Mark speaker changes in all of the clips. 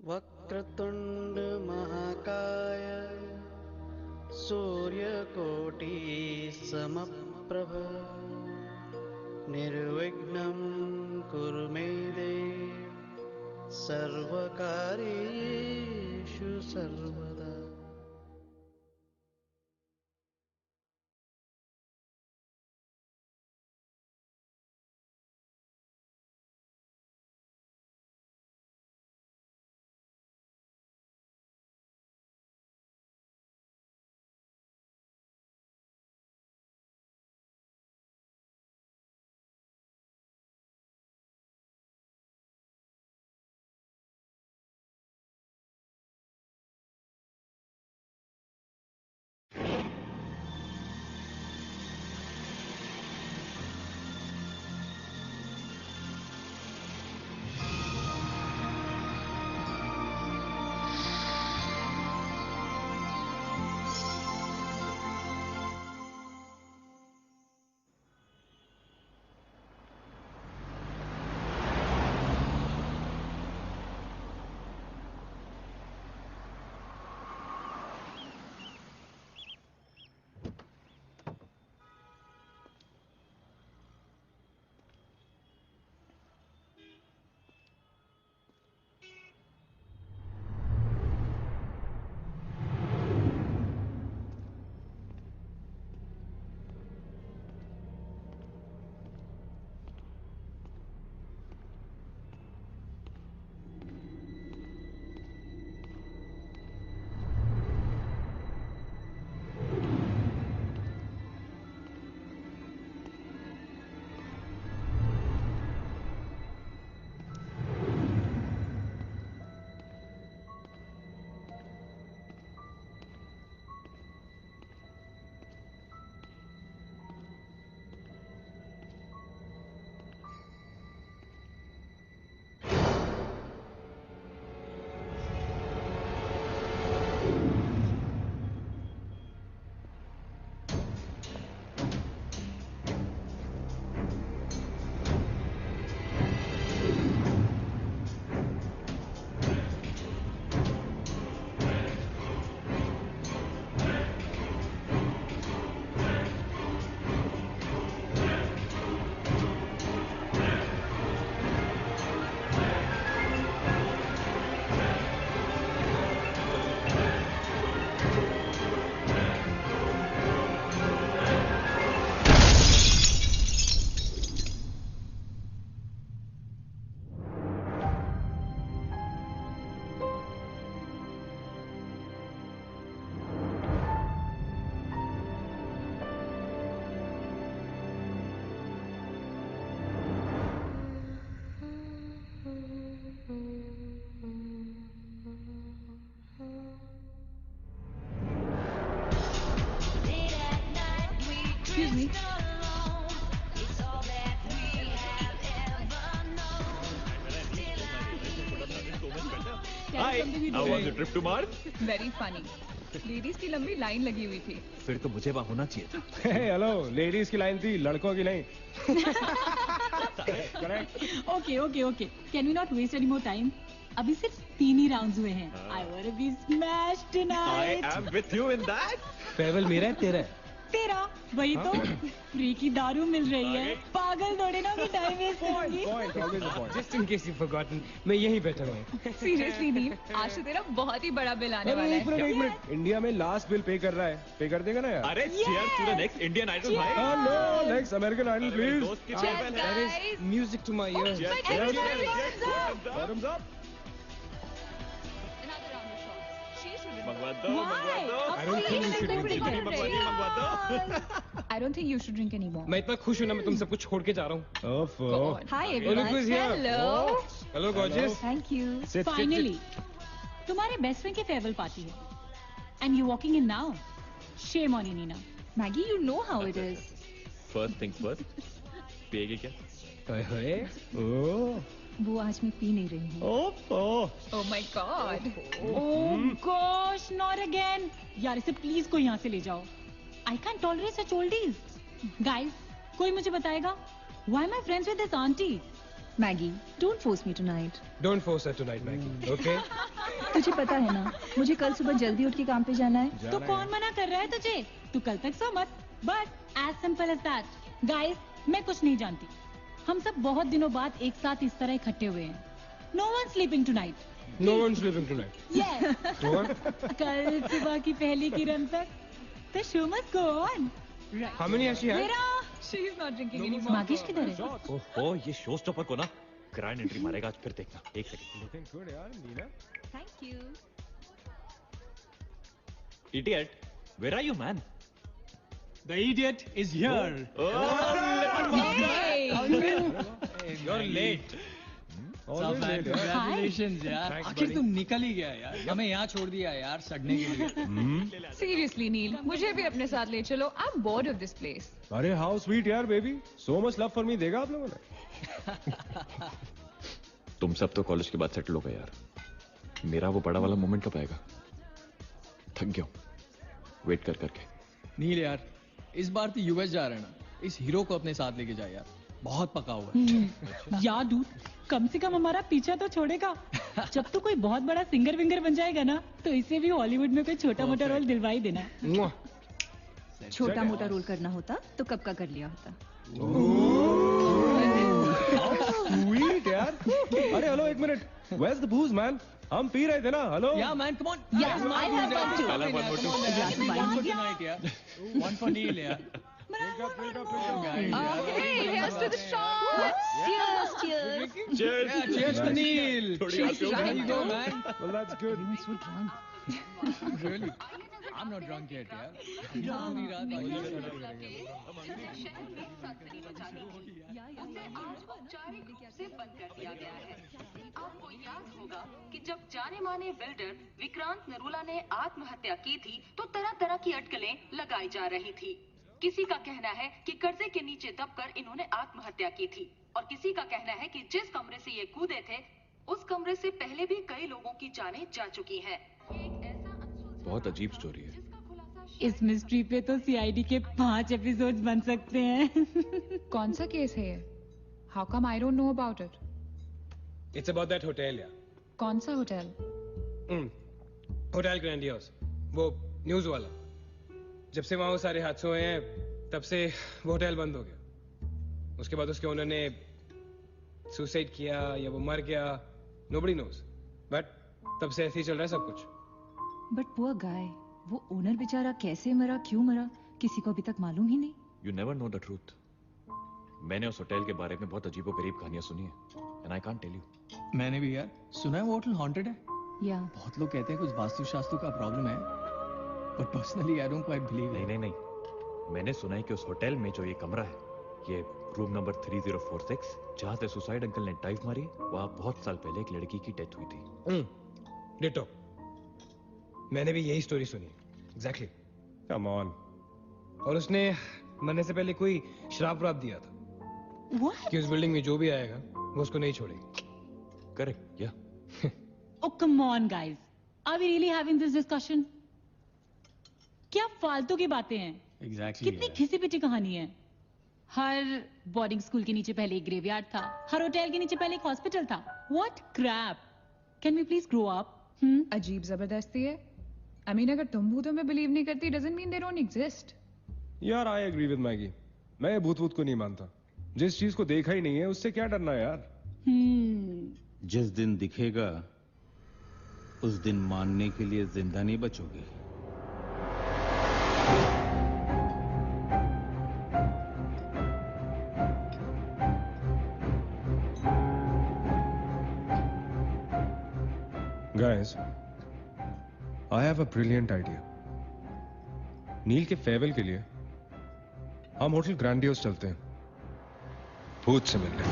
Speaker 1: वक्रतुंड महाकाय सूर्यकोटि समप्रभ निर्विघ्नं कुरु मे देव सर्वकार्येषु सर्वदा।
Speaker 2: Excuse me.
Speaker 3: Hi, how was your trip to Mars?
Speaker 2: Very funny. Ladies की लंबी लाइन लगी हुई थी.
Speaker 3: फिर तो मुझे वहाँ होना चाहिए था.
Speaker 4: हेलो, लेडीज की लाइन थी, लड़कों की नहीं. Correct.
Speaker 5: Okay. Can we not waste any more time? अभी सिर्फ 3 ही राउंड्स हुए हैं. I wanna be smashed
Speaker 3: I
Speaker 5: tonight.
Speaker 3: am with you in that.
Speaker 4: Farewell मेरा है तेरा है.
Speaker 5: तेरा वही तो फ्री की दारू मिल रही है. पागल थोड़े ना कि टाइम वेस्ट करूंगी.
Speaker 4: Point, always a point. Just in case you've forgotten, मैं यहीं बैठा हूँ.
Speaker 2: सीरियसली नील, आज तो तेरा बहुत ही बड़ा बिल आने वाला
Speaker 4: एक
Speaker 2: है.
Speaker 4: मिनट. इंडिया में लास्ट बिल पे कर रहा है. पे कर देगा ना यार?
Speaker 3: अरे cheers to the next Indian Idol भाई.
Speaker 4: Hello, next American Idol,
Speaker 3: अरे मेरे
Speaker 4: please.
Speaker 3: दोस्त की
Speaker 2: Cheers,
Speaker 3: farewell है.
Speaker 2: guys.
Speaker 4: That is music to my ears.
Speaker 3: Cheers,
Speaker 2: Cheers,
Speaker 3: cheers,
Speaker 2: cheers,
Speaker 3: cheers.
Speaker 2: cheers.
Speaker 3: Bottoms up.
Speaker 2: Another round of shots. She should have.
Speaker 3: मंगवा दो,
Speaker 5: Why?
Speaker 3: मंगवा दो.
Speaker 4: I don't think you should drink
Speaker 2: pretty
Speaker 4: it.
Speaker 2: good,
Speaker 3: Mangwani,
Speaker 2: right?
Speaker 3: मंगवा दो.
Speaker 2: I don't think you should drink anymore.
Speaker 4: मैं इतना खुश हूँ ना, मैं तुम सबको छोड़ के जा रहा हूँ.
Speaker 2: God.
Speaker 5: Hi
Speaker 4: Look
Speaker 5: everyone.
Speaker 4: who's here.
Speaker 2: Hello.
Speaker 4: Hello, gorgeous.
Speaker 2: Thank you.
Speaker 4: Sit,
Speaker 5: Finally, तुम्हारे बेस्ट फ्रेंड की फेयरवेल पार्टी है. And you walking in now. Shame on you, Nina.
Speaker 2: Maggie, you know how it is.
Speaker 3: First things first. पिएगी क्या?
Speaker 4: हाय. ओह.
Speaker 5: वो आज मैं P नहीं रही हूँ.
Speaker 2: Oh my God.
Speaker 5: Oh gosh, not again. यार इसे प्लीज कोई यहाँ से ले जाओ. I can't tolerate such oldies. Guys, कोई मुझे बताएगा? Why am I friends with this auntie?
Speaker 2: Maggi, don't force me tonight.
Speaker 4: Don't force her tonight, Maggie. Okay?
Speaker 2: तुझे पता है ना, मुझे कल सुबह जल्दी उठ के काम पे जाना है।
Speaker 5: तो कौन मना कर रहा है तुझे? तू कल तक सो मत। But as simple as that. Guys, मैं कुछ नहीं जानती। हम सब बहुत दिनों बाद एक साथ इस तरह इकट्ठे हुए हैं। No one sleeping tonight.
Speaker 4: No one's sleeping tonight.
Speaker 5: Yes.
Speaker 4: No one?
Speaker 5: कल सुबह की पहली किरण तक the show must go on. Right.
Speaker 4: How many has she had?
Speaker 5: मेरा
Speaker 2: She is not drinking anymore.
Speaker 5: मागिश किधर है?
Speaker 3: ओह ये शो स्टॉपर को ना ग्रैंड एंट्री मारेगा आज, फिर देखना। एक सेकंड।
Speaker 4: Looking good, यार, नीला.
Speaker 2: Thank you.
Speaker 3: Idiot, where are you, man?
Speaker 6: The idiot is here.
Speaker 4: You're late. Always late, यार.
Speaker 6: Congratulations यार.
Speaker 4: Thanks,
Speaker 6: आखिर
Speaker 4: buddy.
Speaker 6: तुम निकल ही गया यार. हमें यहाँ छोड़ दिया यार सड़ने के लिए.
Speaker 2: Seriously, Neil, मुझे भी अपने साथ ले चलो। I'm bored of this place.
Speaker 7: अरे हाउ स्वीट यार baby, so much love for me देगा आप लोगों ने.
Speaker 3: तुम सब तो कॉलेज के बाद सेटल हो गए यार, मेरा वो बड़ा वाला मोमेंट कब आएगा? थक गया हूं वेट कर करके।
Speaker 6: नील यार, इस बार तो यूएस जा रहे हैं ना, इस हीरो को अपने साथ लेके जा यार. बहुत पका हुआ है.
Speaker 5: यार डूड, कम से कम हमारा पीछा तो छोड़ेगा। जब तू कोई बहुत बड़ा सिंगर विंगर बन जाएगा ना, तो इसे भी हॉलीवुड में कोई छोटा मोटा रोल दिलवा ही देना।
Speaker 4: Mwah.
Speaker 2: छोटा मोटा रोल करना होता तो कब का कर लिया होता।
Speaker 7: स्वीट यार. अरे हेलो एक minute, where's the booze man? हम पी रहे थे ना. Hello.
Speaker 6: Yeah man, come on.
Speaker 2: Yeah, I have one too.
Speaker 3: I'll have one more too.
Speaker 6: Come on, यार. One for tonight यार. One for Neil यार.
Speaker 2: Okay, here's to the shots. Cheers, cheers.
Speaker 6: Yeah, cheers to Neil.
Speaker 3: थोड़ी
Speaker 2: She's
Speaker 3: आंखें
Speaker 2: right
Speaker 6: There you go
Speaker 2: though.
Speaker 6: man.
Speaker 7: Well, that's good.
Speaker 6: Really? I'm not drunk yet यार. पूरी रात आगे
Speaker 8: औपचारिक रूप से बंद कर दिया गया है। आपको याद होगा कि जब जाने माने बिल्डर विक्रांत नरूला ने आत्महत्या की थी तो तरह तरह की अटकलें लगाई जा रही थी। किसी का कहना है कि कर्जे के नीचे दबकर इन्होंने आत्महत्या की थी और किसी का कहना है कि जिस कमरे से ये कूदे थे उस कमरे से पहले भी कई लोगों की जानें जा चुकी हैं। एक ऐसा अनसुलझा
Speaker 3: बहुत अजीब स्टोरी है।
Speaker 8: जिसका खुलासा
Speaker 5: इस मिस्ट्री पे तो सीआईडी के 5 एपिसोड बन सकते हैं।
Speaker 2: कौन सा केस है ये? How come I don't know about it?
Speaker 4: It's about that hotel, yeah.
Speaker 2: कौन सा होटल?
Speaker 4: होटल ग्रैंडियोस, वो न्यूज वाला। जब से वहां वो सारे हादसे हुए हैं, तब से वो होटल बंद हो गया। उसके बाद उसके ओनर ने सुसाइड किया या वो मर गया, nobody knows. बट तब से ऐसे ही चल रहा है सब कुछ।
Speaker 2: But poor guy, वो ओनर बेचारा कैसे मरा, क्यों मरा, किसी को अभी तक मालूम ही नहीं।
Speaker 3: You never know the truth. मैंने उस होटल के बारे में बहुत अजीबोगरीब कहानियां सुनी है and I can't tell you.
Speaker 6: मैंने भी यार सुना है वो होटल हॉन्टेड है.
Speaker 2: या
Speaker 6: बहुत लोग कहते हैं कुछ वास्तुशास्त्र का प्रॉब्लम है, but personally I don't quite believe.
Speaker 3: नहीं, मैंने सुना है कि उस होटल में जो ये कमरा है, ये रूम नंबर 3046, जहाँ से सुसाइड अंकल ने डाइव मारी, वहाँ बहुत साल पहले एक लड़की की डेथ हुई थी।
Speaker 4: डिटो, मैंने भी यही स्टोरी सुनी एग्जैक्टली।
Speaker 7: Come on.
Speaker 4: और उसने मरने से पहले कोई श्राप व्राप दिया था
Speaker 5: What?
Speaker 4: कि उस बिल्डिंग में जो भी आएगा वो उसको नहीं छोड़ेगी।
Speaker 3: करेक्ट या
Speaker 5: Oh come on guys, are we really having this discussion? क्या फालतू की बातें हैं?
Speaker 6: एग्जैक्टली.
Speaker 5: कितनी घिसी पिटी कहानी है। हर बोर्डिंग स्कूल के नीचे पहले एक ग्रेवयार्ड था, हर होटल के नीचे पहले एक हॉस्पिटल था। What crap? Can we please grow up?
Speaker 2: अजीब जबरदस्ती है। I mean, अगर तुम भूतों में बिलीव नहीं करती, doesn't mean they don't exist.
Speaker 7: यार आई एग्री विद मैगी. मैं भूत वूत को नहीं मानता. जिस चीज को देखा ही नहीं है उससे क्या डरना है यार.
Speaker 9: जिस दिन दिखेगा उस दिन मानने के लिए जिंदा नहीं बचोगे.
Speaker 7: Guys, I have a brilliant idea. नील के फेयरवेल के लिए हम होटल ग्रैंडियोस चलते हैं भूत से मिलने.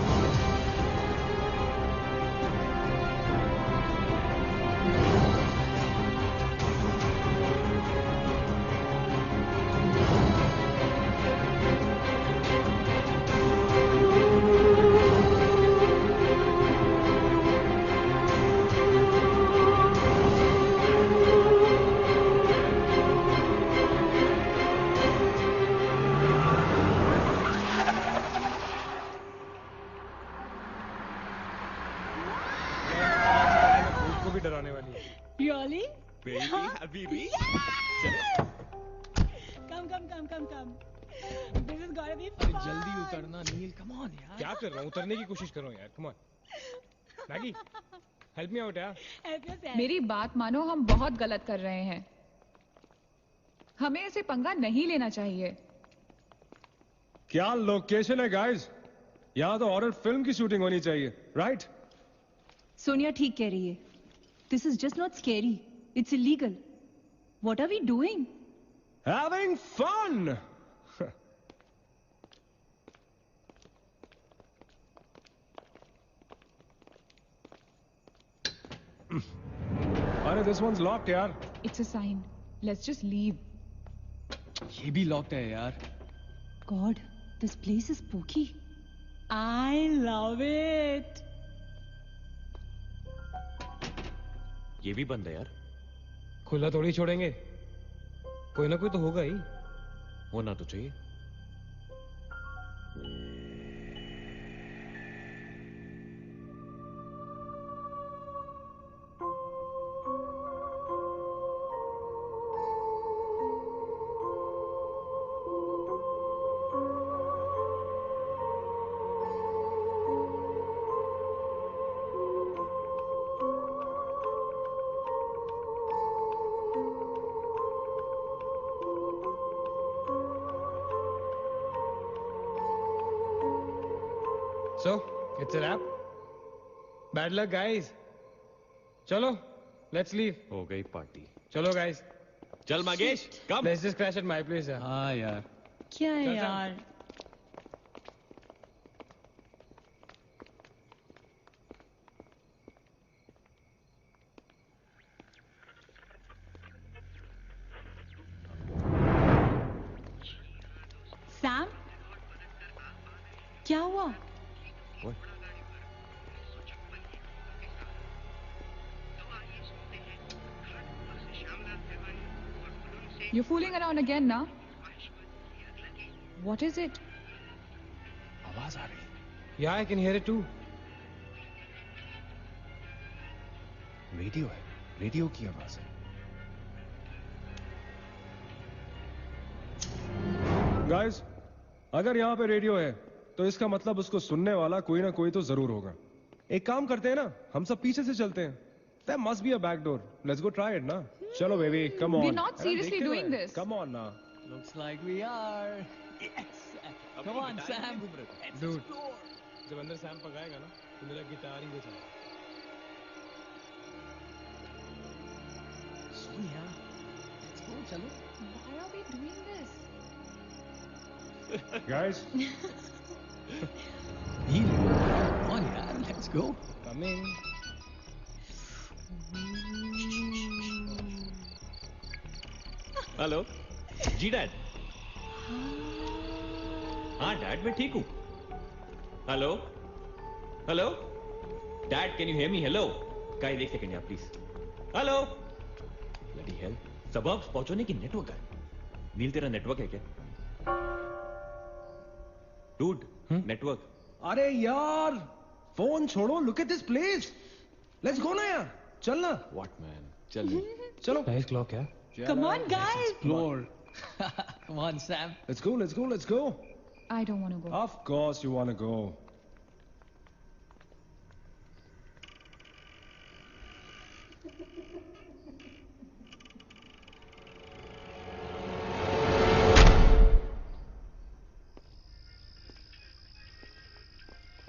Speaker 5: Really?
Speaker 3: Baby, habibi.
Speaker 5: Come. This is gonna be
Speaker 6: अरे
Speaker 5: fun.
Speaker 6: जल्दी उतरना नील, कम ऑन यार।
Speaker 4: क्या कर रहा हूँ? उतरने की कोशिश कर रहा हूँ यार। Come on Maggi, help me out यार।
Speaker 5: Help yourself.
Speaker 10: मेरी बात मानो, हम बहुत गलत कर रहे हैं। हमें ऐसे पंगा नहीं लेना चाहिए।
Speaker 7: क्या लोकेशन है गाइस? यहाँ तो हॉरर फिल्म की शूटिंग होनी चाहिए, राइट?
Speaker 2: सोनिया ठीक कह रही है. This is just not scary. It's illegal. What are we doing?
Speaker 7: Having fun. अरे this one's locked यार.
Speaker 10: It's a sign. Let's just leave.
Speaker 6: ये भी लॉक्ड है यार।
Speaker 2: God, this place is spooky.
Speaker 5: I love it.
Speaker 3: ये भी बंद है यार।
Speaker 4: खुला थोड़ी छोड़ेंगे, कोई ना कोई तो होगा ही।
Speaker 3: होना तो चाहिए।
Speaker 4: So, it's a wrap. Bad luck, guys. चलो, let's leave.
Speaker 3: हो गई पार्टी।
Speaker 4: चलो, guys.
Speaker 3: चल मगेश, कम।
Speaker 4: Let's just crash at my place. यार।
Speaker 6: हाँ यार।
Speaker 5: क्या है
Speaker 4: चल, चल।
Speaker 5: यार? सैम, क्या हुआ?
Speaker 3: What?
Speaker 10: You're fooling around again now? What is it?
Speaker 6: आवाज आ रही है।
Speaker 4: Yeah, I can hear it too.
Speaker 7: Radio है, रेडियो की आवाज है। गाइस, अगर यहाँ पे रेडियो है तो इसका मतलब उसको सुनने वाला कोई ना कोई तो जरूर होगा। एक काम करते हैं ना, हम सब पीछे से चलते हैं। There must be a back door. Let's go try it ना। चलो baby, come on.
Speaker 10: We're not seriously doing this.
Speaker 7: Come on ना।
Speaker 6: Looks like we are. Yes. Come on, Sam. Let's
Speaker 4: Dude.
Speaker 6: explore.
Speaker 4: जब अंदर Sam पकाएगा ना, तो मेरा guitar ही बजाएगा।
Speaker 6: Sonia, let's go. चलो।
Speaker 10: Why are we doing this?
Speaker 7: Guys,
Speaker 6: Neel, come on यार, let's go.
Speaker 4: Come in.
Speaker 3: Hello जी डैड। हाँ डैड, मैं ठीक हूँ। Hello hello dad, can you hear me? Hello guys, एक सेकंड यार प्लीज। हेलो ब्लडी हेल, सबब्स पहुंचने की नेटवर्क है। नील, तेरा नेटवर्क है क्या? Dude, network.
Speaker 7: अरे यार, फोन छोड़ो, look at this place. Let's go ना यार, चलना।
Speaker 3: व्हाट मैन, चल।
Speaker 7: चलो।
Speaker 4: Nice clock, yeah.
Speaker 5: Come on, guys.
Speaker 6: Explore. Come on, Sam.
Speaker 7: Let's go, let's go, let's go.
Speaker 10: I don't want to go.
Speaker 7: Of course you want to go.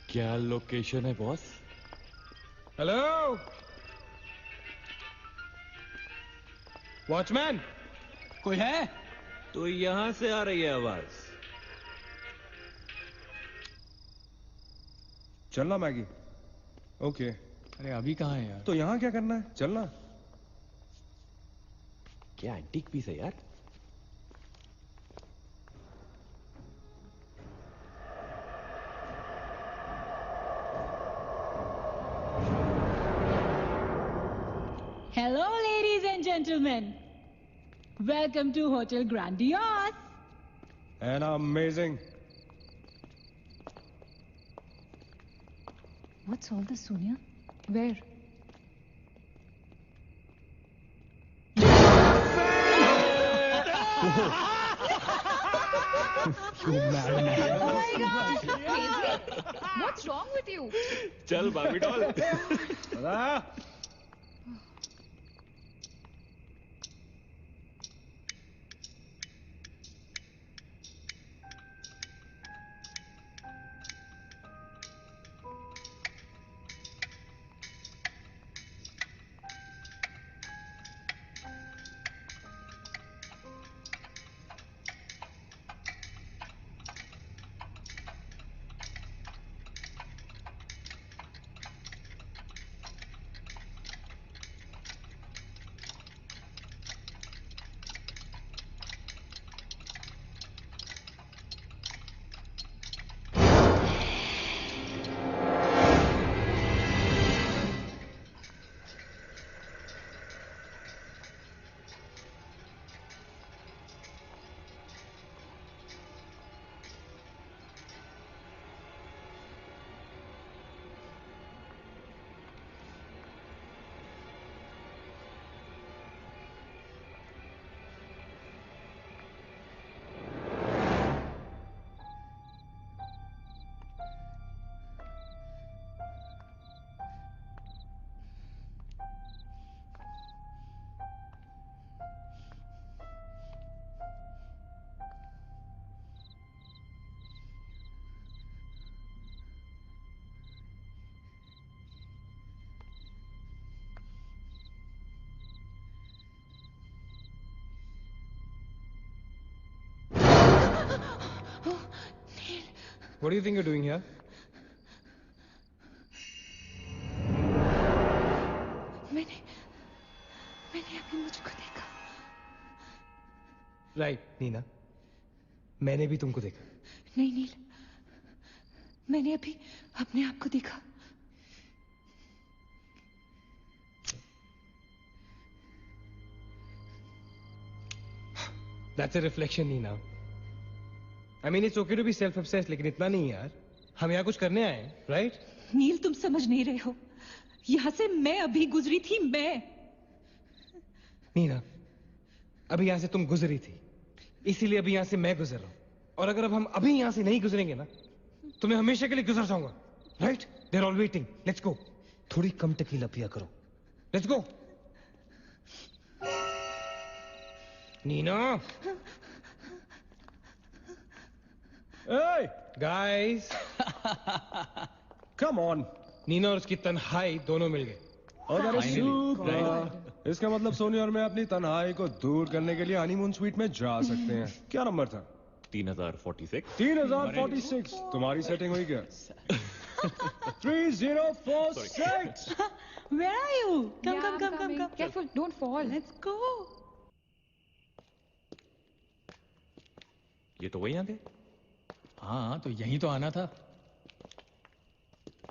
Speaker 3: क्या location है boss?
Speaker 4: Hello. Watchman.
Speaker 6: कोई है?
Speaker 3: तो यहां से आ रही है आवाज।
Speaker 7: चलना मैगी। ओके।
Speaker 6: अरे अभी कहाँ है यार?
Speaker 7: तो यहाँ क्या करना है? चलना।
Speaker 3: क्या एंटीक पीस है यार?
Speaker 5: Hello, ladies and gentlemen. Welcome to Hotel Grandiose.
Speaker 7: And amazing.
Speaker 2: What's all this, Sonia?
Speaker 10: Where?
Speaker 4: You madman.
Speaker 10: Oh my God! Crazy? What's wrong with you?
Speaker 3: चल बाबी doll.
Speaker 4: What do you think you're doing here?
Speaker 2: मैंने अभी मुझको देखा.
Speaker 4: Right, Neena. मैंने भी तुमको देखा.
Speaker 2: नहीं नील, मैंने अभी अपने आप को देखा.
Speaker 4: That's a reflection, Neena. I mean, it's okay to be self-obsessed, लेकिन इतना नहीं यार. हम यहाँ कुछ करने आए हैं, right?
Speaker 2: नील तुम समझ नहीं रहे हो. यहाँ से मैं अभी गुजरी थी. मैं
Speaker 4: नीना, अभी यहाँ से तुम गुजरी थी, इसीलिए अभी यहाँ से मैं गुजर रहा हूँ. और अगर अब हम अभी यहाँ से नहीं गुजरेंगे ना, तो मैं हमेशा के लिए गुजर जाऊंगा. Right? They're all waiting. Let's go. थोड़ी कम टकीला पिया करो. Let's go. Neena.
Speaker 7: Hey,
Speaker 4: Guys.
Speaker 7: come on.
Speaker 4: Neena और उसकी तन्हाई दोनों मिल गए.
Speaker 7: Oh, that is super. इसका मतलब सोनी और मैं अपनी तन्हाई को दूर करने के लिए हनीमून स्वीट में जा सकते हैं. क्या नंबर था?
Speaker 3: 3046.
Speaker 7: 3046. तुम्हारी सेटिंग हुई क्या? 3046.
Speaker 2: Where are you? Come,
Speaker 10: Yeah,
Speaker 2: come,
Speaker 10: I'm
Speaker 2: come, come,
Speaker 10: coming.
Speaker 2: come.
Speaker 10: Careful, don't fall.
Speaker 2: Let's go.
Speaker 3: ये तो वही आ गए.
Speaker 6: हाँ तो यही तो आना था.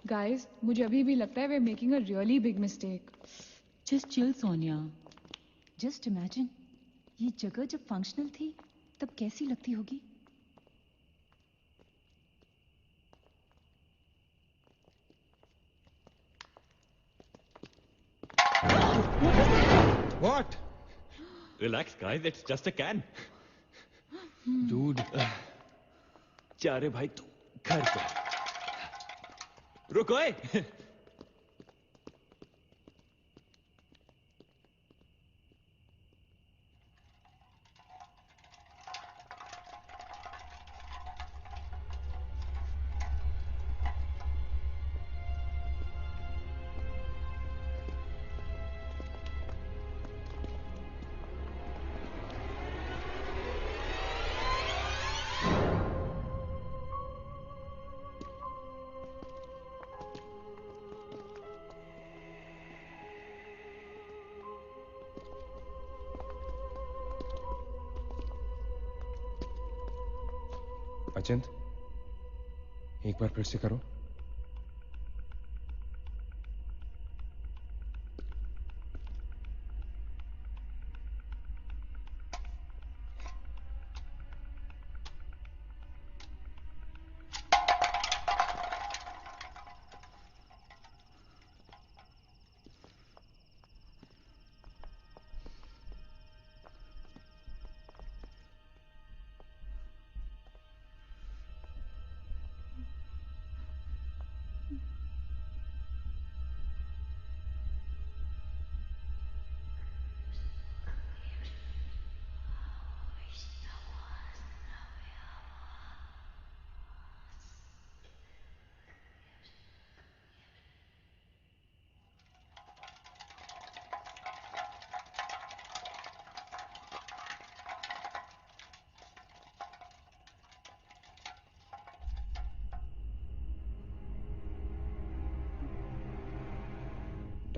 Speaker 10: Guys, मुझे अभी भी लगता है we're making a really big mistake.
Speaker 2: Just chill, Sonia. Just imagine, ये जगह जब फंक्शनल थी, तब कैसी लगती होगी?
Speaker 4: What?
Speaker 3: Relax, guys. It's just a can.
Speaker 6: Dude.
Speaker 3: जा रे भाई तू घर पे. रुको ए.
Speaker 7: अचिंत, एक बार फिर से करो.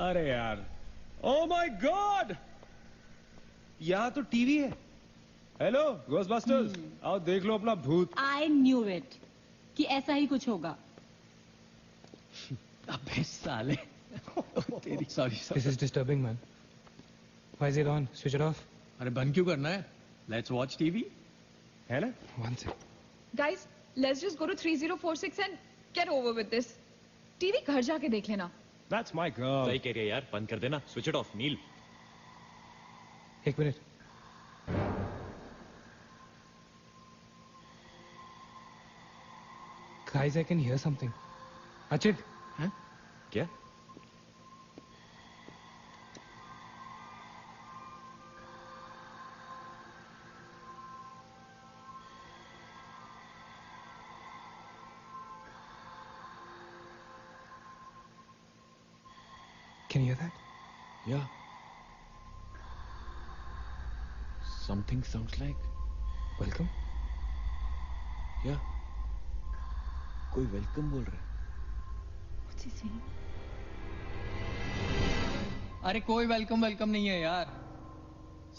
Speaker 7: अरे यार, ओ माय गॉड, यहाँ तो टीवी है। हेलो घोस्टबस्टर्स, आओ देख लो अपना भूत।
Speaker 5: आई न्यू इट कि ऐसा ही कुछ होगा।
Speaker 6: अबे साले। तेरी sorry
Speaker 4: This is disturbing, man. Why is it on? Switch it off.
Speaker 6: अरे बंद क्यों करना है? Let's watch TV.
Speaker 7: है ना?
Speaker 4: One sec.
Speaker 10: Guys, let's just go to 3046 and get over with this. TV घर जाके देख लेना।
Speaker 7: That's my girl.
Speaker 3: सही कह रही है यार, बंद कर देना, स्विच इट ऑफ। नील,
Speaker 4: एक minute. Guys, I can hear something. Achit.
Speaker 3: क्या?
Speaker 4: Can you hear that?
Speaker 3: Yeah. Something sounds like.
Speaker 4: Welcome.
Speaker 3: Yeah. कोई वेलकम बोल रहा है।
Speaker 2: What's he saying?
Speaker 6: अरे कोई वेलकम नहीं है यार,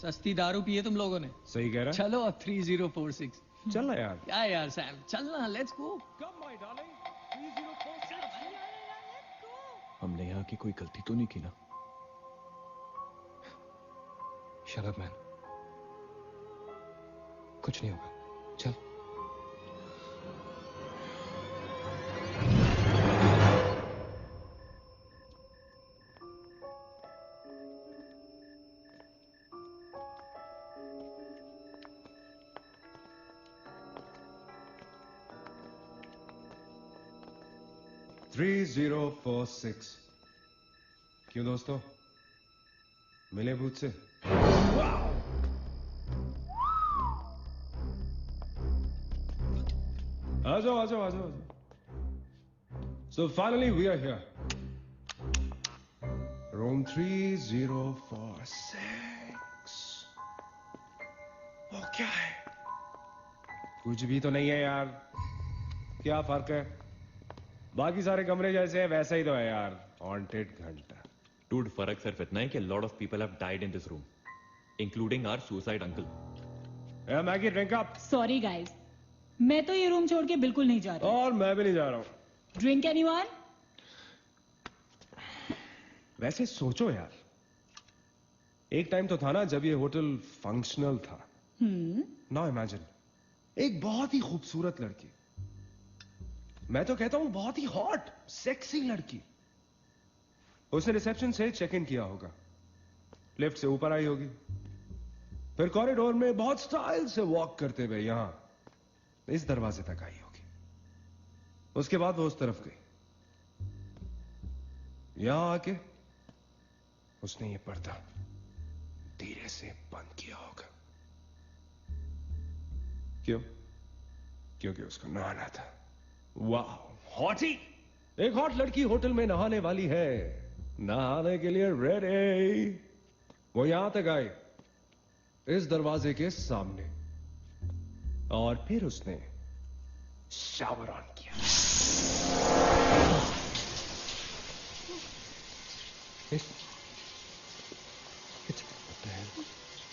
Speaker 6: सस्ती दारू पिए तुम लोगों ने।
Speaker 7: सही कह रहा है।
Speaker 6: चलो अब 3046।
Speaker 7: चल ना यार।
Speaker 6: क्या यार सैम, चलना, let's go.
Speaker 7: Come my darling, 3046।
Speaker 3: हमने यहाँ की कोई गलती तो नहीं की ना?
Speaker 4: Shut up, man. कुछ नहीं होगा। चल।
Speaker 7: थ्री 3046। क्यों दोस्तों, मिले भूत से? आ जाओ। So finally we are here. Room 3046. वो क्या है? कुछ भी तो नहीं है यार। क्या फर्क है? बाकी सारे कमरे जैसे है वैसा ही तो है यार। हॉन्टेड घंटा।
Speaker 3: डूड, फर्क सिर्फ इतना है कि lot of people have died in this room, including our suicide uncle.
Speaker 7: Maggie drink up.
Speaker 5: Sorry guys, मैं तो ये रूम छोड़ के बिल्कुल नहीं जा रही।
Speaker 7: और मैं भी नहीं जा रहा हूं।
Speaker 5: Drink anyone?
Speaker 7: वैसे सोचो यार, एक टाइम तो था ना जब ये होटल फंक्शनल था। नाउ इमेजिन, एक बहुत ही खूबसूरत लड़की, मैं तो कहता हूं बहुत ही हॉट सेक्सी लड़की, उसने रिसेप्शन से चेक इन किया होगा, लिफ्ट से ऊपर आई होगी, फिर कॉरिडोर में बहुत स्टाइल से वॉक करते हुए यहां इस दरवाजे तक आई होगी। उसके बाद वो उस तरफ गई, यहां आके उसने ये पर्दा धीरे से बंद किया होगा। क्यों? क्योंकि उसको नहाना था। वाह, हॉटी! एक हॉट लड़की होटल में नहाने वाली है, नहाने के लिए रेडी। वो यहां तक आई, इस दरवाजे के सामने, और फिर उसने शावर ऑन किया।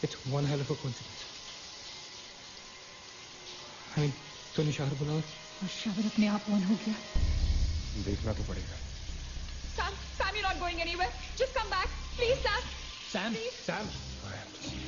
Speaker 4: It's one hell of a coincidence. I mean, तूने शावर बुलाओ
Speaker 5: और शावर अपने आप ऑन हो गया।
Speaker 7: देखना तो पड़ेगा।
Speaker 10: Sam, you're not going anywhere. Just come back, please, Sam.
Speaker 6: Sam,
Speaker 10: Please.
Speaker 7: Sam, I have to see you.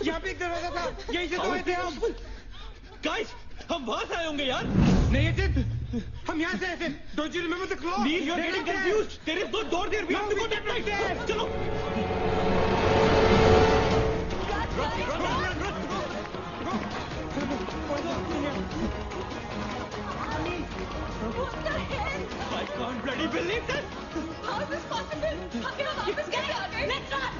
Speaker 4: यहाँ पे एक दरवाजा था, यहीं से तो आए थे हम।
Speaker 3: Guys, हम वहां से आए होंगे यार।
Speaker 4: नहीं अजित, हम यहाँ से आए थे। Don't you remember the claw?
Speaker 3: Neil, you're getting confused. There is no door there. We have to go that way. चलो। I can't bloody believe this.
Speaker 5: How is this possible? हम यहाँ वापस कैसे आ गए? Let's run!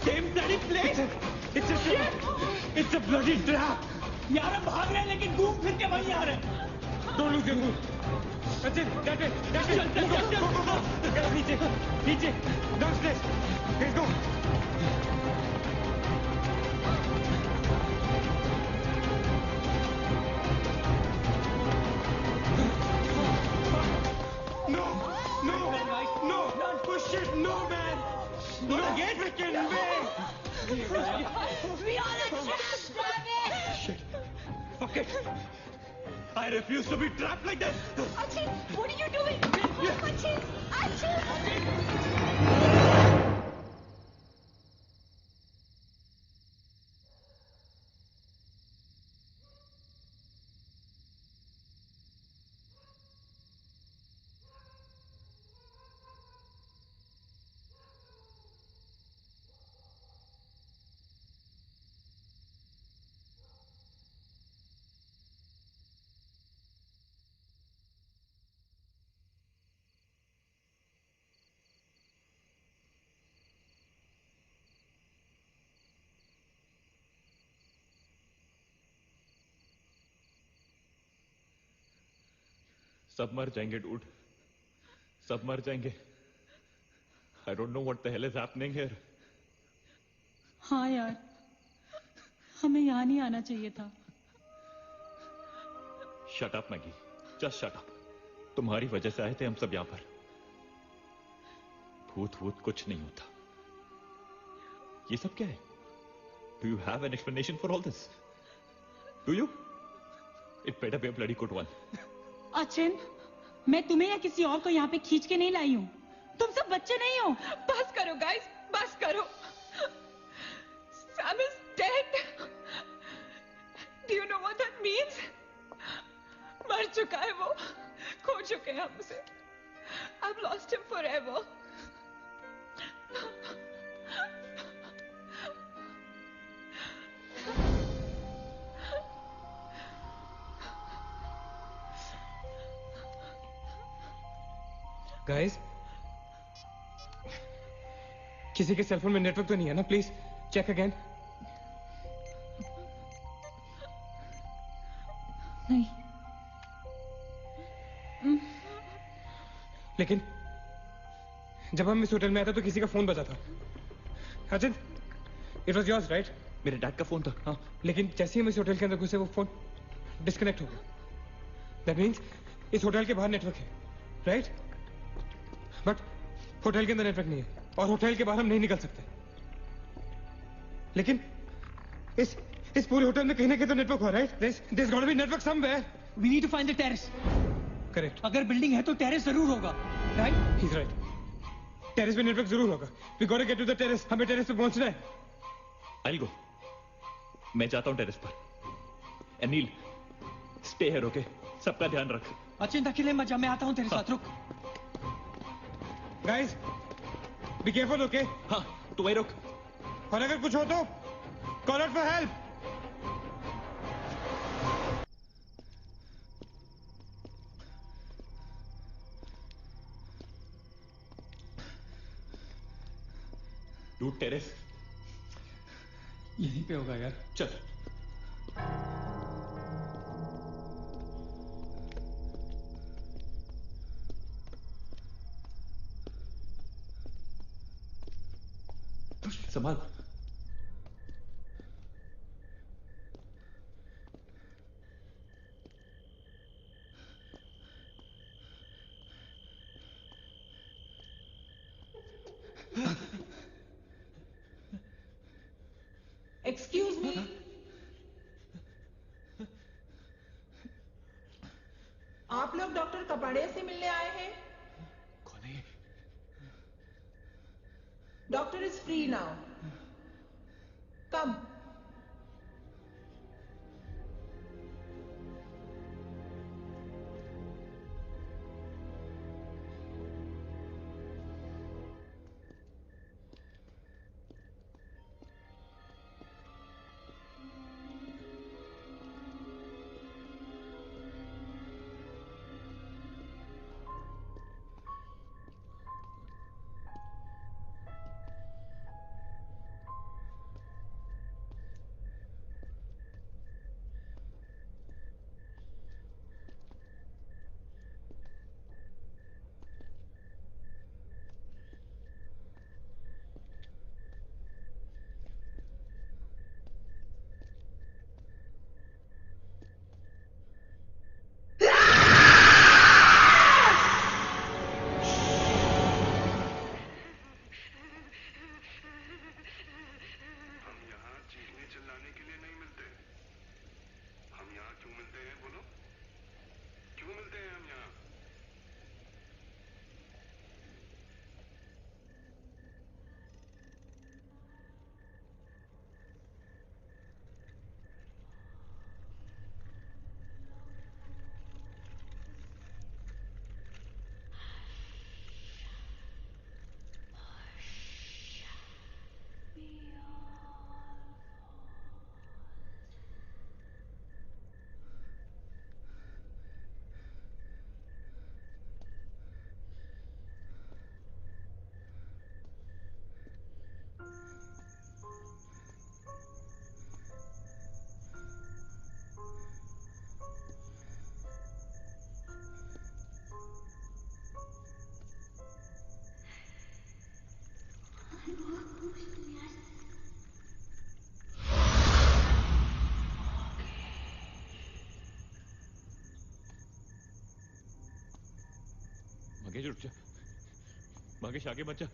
Speaker 3: Same bloody place.
Speaker 4: It's a bloody trap.
Speaker 3: यार हम भाग रहे हैं लेकिन घूम फिर के वहीं आ रहे हैं।
Speaker 4: Don't lose your cool. That's it. That way. Go. नीचे. Downstairs. Let's go. No. Push it. No, man. Not again. Freaking way.
Speaker 5: We are a trap, damn it!
Speaker 3: Shit. Fuck it. I refuse to be trapped like this.
Speaker 5: Achin, what are you doing? Achin!
Speaker 3: सब मर जाएंगे dude, सब मर जाएंगे। I don't know what the hell is happening here.
Speaker 5: हाँ यार, हमें यहाँ नहीं आना चाहिए था।
Speaker 3: Shut up, Maggie. Just shut up. तुम्हारी वजह से आए थे हम सब यहाँ पर। भूत कुछ नहीं होता। ये सब क्या है? Do you have an explanation for all this? Do you? It better be a bloody good one.
Speaker 5: Achin, मैं तुम्हें या किसी और को यहाँ पे खींच के नहीं लाई हूँ। तुम सब बच्चे नहीं हो।
Speaker 10: बस करो गाइस, बस करो। Sam is dead. Do you know what that means? मर चुका है वो, खो चुके हैं हम उसे। I've lost him forever.
Speaker 4: Guys, किसी के सेलफोन में नेटवर्क तो नहीं है ना? Please check again.
Speaker 5: नहीं।
Speaker 4: लेकिन जब हम इस होटल में आए थे तो किसी का फोन बजा था। Ajit, it was yours right?
Speaker 3: मेरे डैड का फोन था। हाँ,
Speaker 4: लेकिन जैसे ही हम इस होटल के अंदर घुसे वो फोन डिस्कनेक्ट हो गया। दैट मीन्स इस होटल के बाहर नेटवर्क है, राइट? बट होटल के अंदर नेटवर्क नहीं है और होटल के बाहर हम नहीं निकल सकते। लेकिन इस पूरे होटल में कहीं ना कहीं तो नेटवर्क हो, right? There's got to be network somewhere.
Speaker 6: We need to find the terrace.
Speaker 4: Correct.
Speaker 6: अगर बिल्डिंग है तो टेरेस जरूर होगा, राइट?
Speaker 4: He's right. टेरेस पे नेटवर्क जरूर होगा। We got to get to the terrace. हमें टेरेस पे पहुंचना है।
Speaker 3: I'll go. मैं जाता हूँ टेरेस पर। Anil, stay here, okay? सबका ध्यान रख।
Speaker 6: चिंता के लिए मत जा, मैं आता हूँ तेरे साथ, रुक।
Speaker 4: Guys, be careful, okay?
Speaker 3: हाँ, तू वहीं रुक।
Speaker 4: और अगर कुछ हो तो call out for help.
Speaker 3: Dude, terrace
Speaker 6: यहीं पे होगा यार।
Speaker 3: चल। संभाल।
Speaker 10: एक्सक्यूज मी, आप लोग डॉक्टर कपाड़िया से मिलने आए हैं?
Speaker 3: कौन है?
Speaker 10: डॉक्टर इज फ्री नाउ, कम।
Speaker 3: मगेश उठ जा। मगेश आगे मत जा।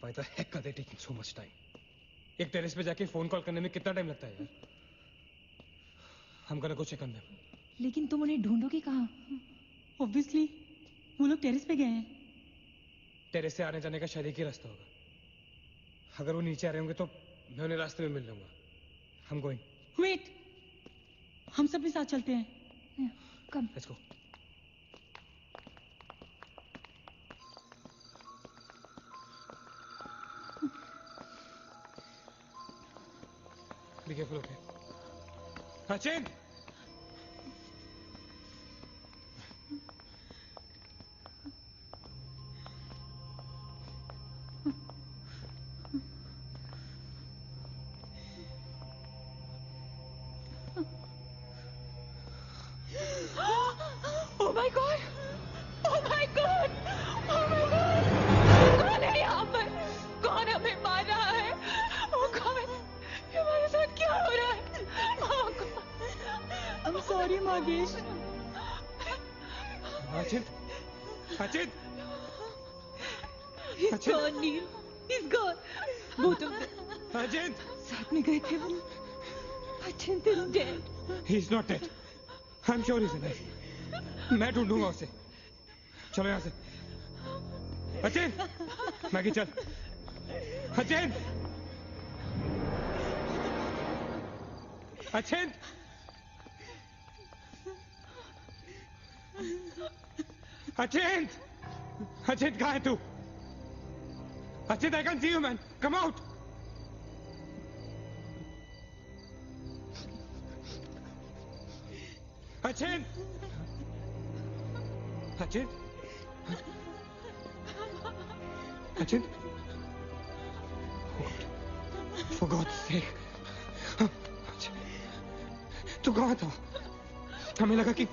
Speaker 4: Why the heck are they taking so much time? एक टेरेस पे जाके फोन कॉल करने में कितना टाइम लगता है यार? हम gonna go check on them.
Speaker 2: लेकिन तुम उन्हें ढूंढोगे कहाँ?
Speaker 5: ऑब्वियसली वो लोग टेरेस पे गए हैं।
Speaker 4: टेरेस से आने जाने का शायद एक ही रास्ता होगा। अगर वो नीचे आ रहे होंगे तो मैं उन्हें रास्ते में मिल लूंगा। I'm going.
Speaker 5: वेट, हम सब भी साथ चलते हैं।
Speaker 2: कम।
Speaker 4: Let's go. Be careful, okay? Sachin!
Speaker 10: Oh my God! Oh my God! Oh my God! कौन है यहाँ पर? कौन हमें मार रहा है? Oh God! ये हमारे साथ क्या हो रहा है? Oh God!
Speaker 5: I'm sorry, मागेश।
Speaker 4: Sachin! Sachin!
Speaker 10: He's gone, Neil. He's gone. Both of them.
Speaker 4: Sachin!
Speaker 10: साथ में गए थे वो। Sachin is dead.
Speaker 4: He's not dead. I'm sure he's alive. मैं ढूंढूंगा उसे। चलो यहाँ से। अचिन! मैगी चल। अचिन! अचिन! अचिन! अचिन कहाँ है तू? Achin, I can't see you, man. Come out. Achin! Achin! Achin! For God's sake! Achin! तू कहाँ था? हमें लगा कि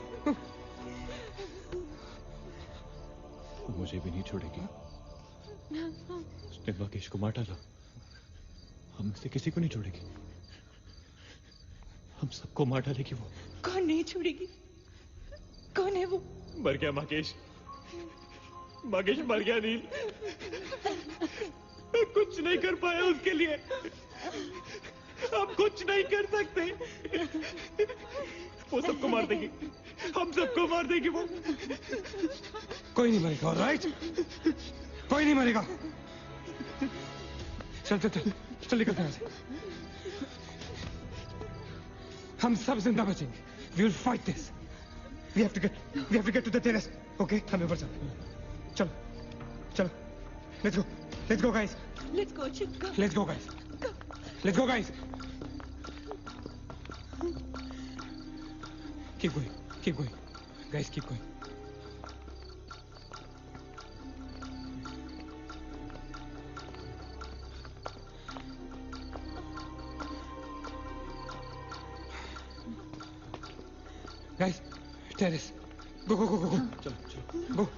Speaker 3: मुझे भी नहीं छोड़ेगी। उसने महेश को मार डाला। हम से किसी को नहीं छोड़ेगी। हम सबको मार डालेगी वो।
Speaker 10: कौन नहीं छोड़ेगी? कौन है वो?
Speaker 3: मर गया महेश। महेश मर गया नील। मैं कुछ नहीं कर पाया उसके लिए। हम कुछ नहीं कर सकते। वो सबको मार देगी। हम सबको मार देगी वो।
Speaker 4: कोई नहीं मरेगा, ऑलराइट? कोई नहीं मरेगा। चल चल चल चल निकलते हैं यहाँ से। हम सब जिंदा बचेंगे। We will fight this. We have to get to the terrace. Okay? हम ऊपर चलो। चलो चलो। Let's go. Let's go, guys.
Speaker 10: Let's go, Chip. Go.
Speaker 4: Let's go, guys. Let's go, guys. Keep going. Keep going. Guys, keep going. Guys, terrace. Go, go, go, go, go.
Speaker 3: चलो चलो।
Speaker 4: Go.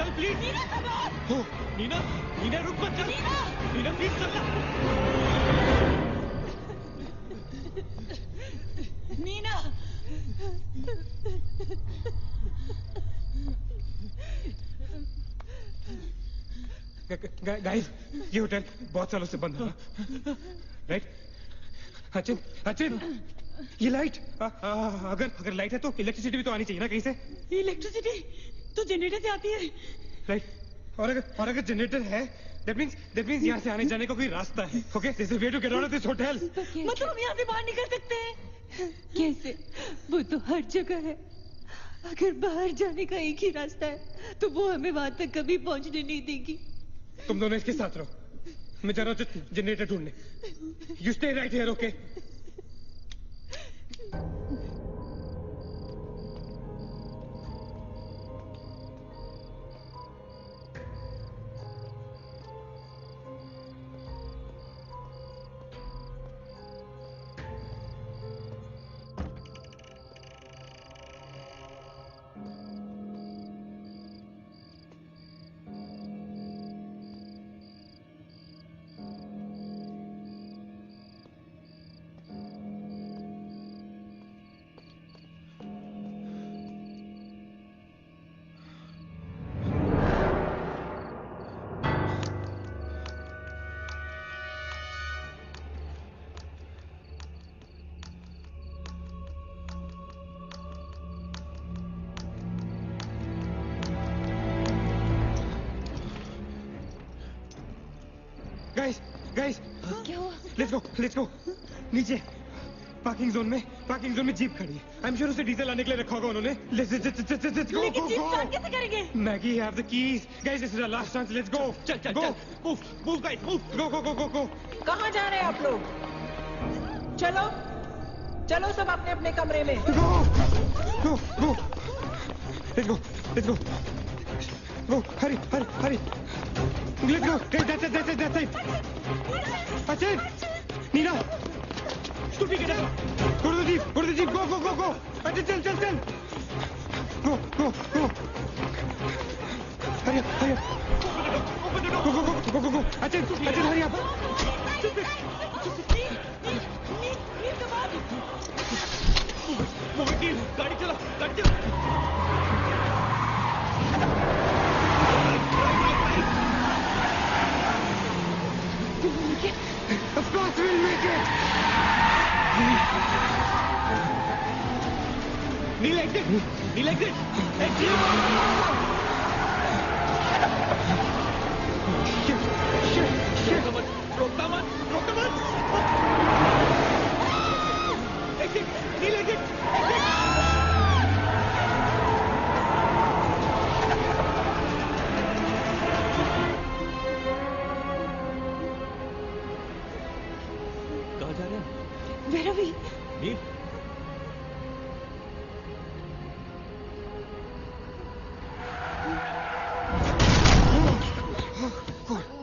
Speaker 3: चल please.
Speaker 10: Neena सबाब।
Speaker 3: हो नीना, नीना रुक मत चल। Neena please चल ना।
Speaker 10: Neena.
Speaker 4: Guys, ये होटल बहुत सालों से बंद है, राइट? अचिन, अचिन, ये लाइट, अगर लाइट है तो इलेक्ट्रिसिटी भी तो आनी चाहिए ना कहीं से।
Speaker 10: इलेक्ट्रिसिटी तो जनरेटर से आती है,
Speaker 4: राइट? और अगर जनरेटर है, that means यहाँ से आने जाने का कोई रास्ता है, okay? There's a way to get out of this hotel.
Speaker 10: मतलब हम यहाँ से बाहर निकल सकते हैं?
Speaker 2: कैसे? वो तो हर जगह है। अगर बाहर जाने का एक ही रास्ता है तो वो हमें वहां तक कभी पहुंचने नहीं देगी।
Speaker 4: तुम दोनों इसके साथ रहो, मैं जा रहा हूँ जनरेटर ढूंढने। You stay right here, okay? Guys,
Speaker 2: क्या हुआ?
Speaker 4: लेट्स गो नीचे। पार्किंग जोन में जीप खड़ी है। आई एम श्योर उसे डीजल लाने के लिए रखा होगा उन्होंने। Let's go.
Speaker 10: लेकिन जीप स्टार्ट कैसे करेंगे?
Speaker 4: Maggie have the keys. Guys, this is our last chance. Let's go.
Speaker 3: चल मूव गाइस मूव।
Speaker 4: गो।
Speaker 11: कहाँ जा रहे हैं आप लोग? चलो सब अपने अपने कमरे में।
Speaker 4: Go. Let's go. Hari. Let's go. That's it. Achin! Nina!
Speaker 3: Scooty के डब्बा।
Speaker 4: Go to the jeep. Go. Achin, चल. Go. Hurry up. Go. Achin, hurry up.
Speaker 3: वो वकील, गाड़ी चला।
Speaker 4: Of course we'll make it!
Speaker 3: Neil, exit! Shit! रोकता मत! Exit! Neil, exit! कहाँ जा रहे हैं?
Speaker 2: Where are we?
Speaker 3: Nil?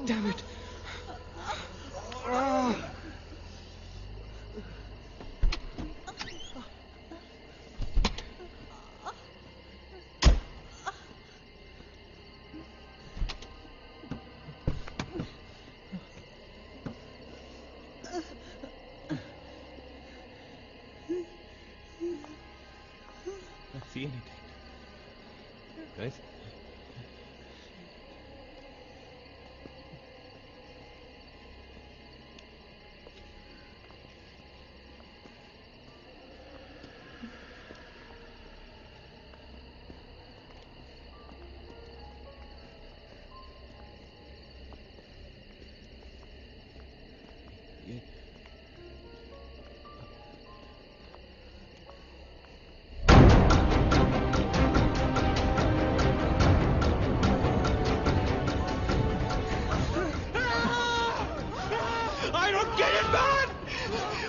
Speaker 4: Damn it!
Speaker 3: See anything? Guys? I don't get it, man!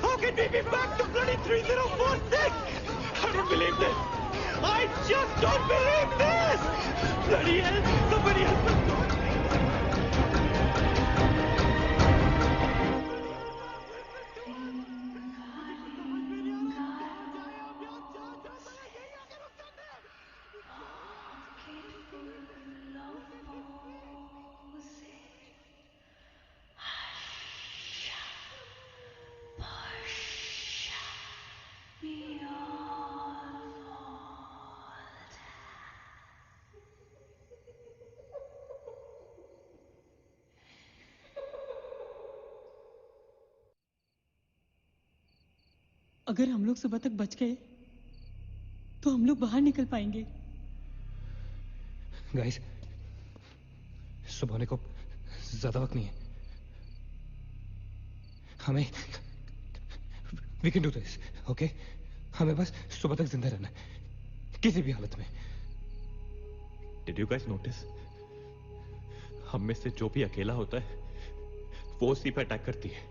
Speaker 3: How can we be back to bloody 3046? I don't believe this! I just don't believe this! Bloody hell! Somebody else must go!
Speaker 2: अगर हम लोग सुबह तक बच गए तो हम लोग बाहर निकल पाएंगे।
Speaker 4: गाइस, सुबह होने को ज्यादा वक्त नहीं है। हमें we can do this, okay? हमें बस सुबह तक जिंदा रहना है, किसी भी हालत में।
Speaker 3: Did you guys notice? हम में से जो भी अकेला होता है वो उसी पे अटैक करती है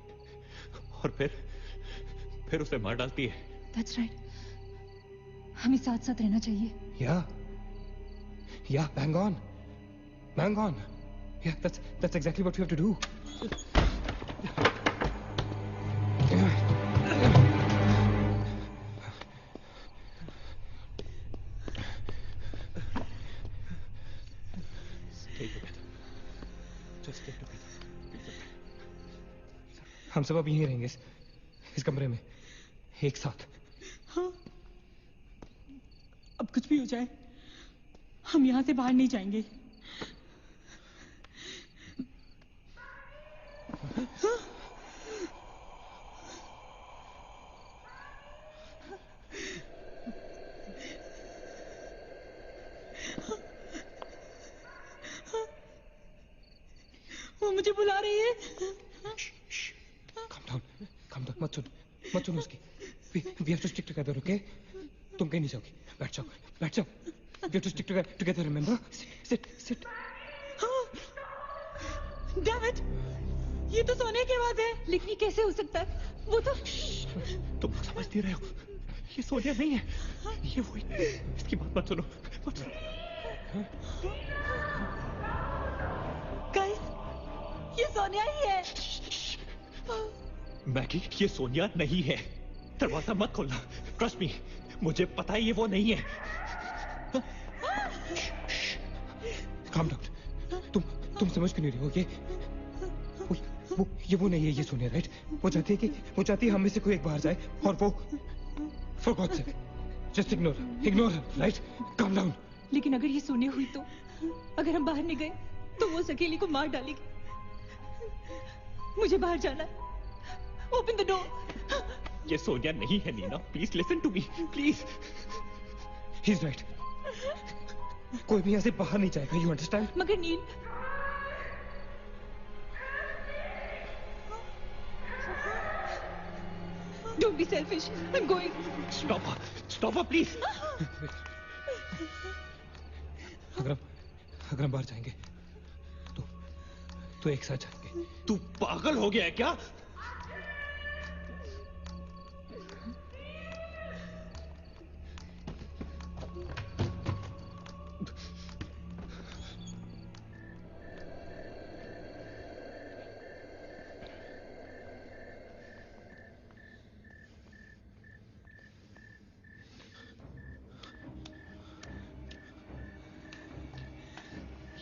Speaker 3: और फिर उसे मार डालती है।
Speaker 2: That's right. हमें साथ साथ रहना चाहिए।
Speaker 4: Yeah, bang on. Yeah, that's exactly what we have to do.
Speaker 3: Stay together. Just stay together.
Speaker 4: हम सब अब यहीं रहेंगे इस कमरे में एक साथ।
Speaker 2: हाँ, अब कुछ भी हो जाए हम यहाँ से बाहर नहीं जाएंगे। हाँ? वो मुझे बुला रही है।
Speaker 4: Calm down, मत सुन उसकी। We have to stick together, okay? तुम कहीं नहीं जाओगी। बैठ जाओ। We have to stick together, remember? Sit.
Speaker 2: Damn it! ये तो सोने की आवाज है। लेकिन ये कैसे हो सकता है? वो तो
Speaker 3: तुम समझ नहीं रहे हो, ये सोनिया नहीं है, ये वही। इसकी बात मत सुनो।
Speaker 2: गाइस, ये सोनिया ही है।
Speaker 3: मैगी, ये सोनिया नहीं है। दरवाजा मत खोलना। ट्रस्ट मी, मुझे पता है ये वो नहीं है।
Speaker 4: Calm down. तुम समझ क्यों नहीं रहे हो? ये वो नहीं है, ये सोनिया, राइट? वो चाहती है हम में से कोई एक बाहर जाए और वो for God's sake, just ignore her, right? Calm down.
Speaker 2: लेकिन अगर ये सोनिया हुई तो अगर हम बाहर नहीं गए तो वो उस अकेली को मार डालेगी। मुझे बाहर जाना है। Open the door.
Speaker 3: ये सोनिया नहीं है Neena, please listen to me, please.
Speaker 4: He's right. कोई भी यहाँ से बाहर नहीं जाएगा, you understand?
Speaker 2: मगर नील, don't be selfish. I'm going.
Speaker 3: Stop her, please.
Speaker 4: अगर हम बाहर जाएंगे तो एक साथ जाएंगे।
Speaker 3: तू पागल हो गया है क्या?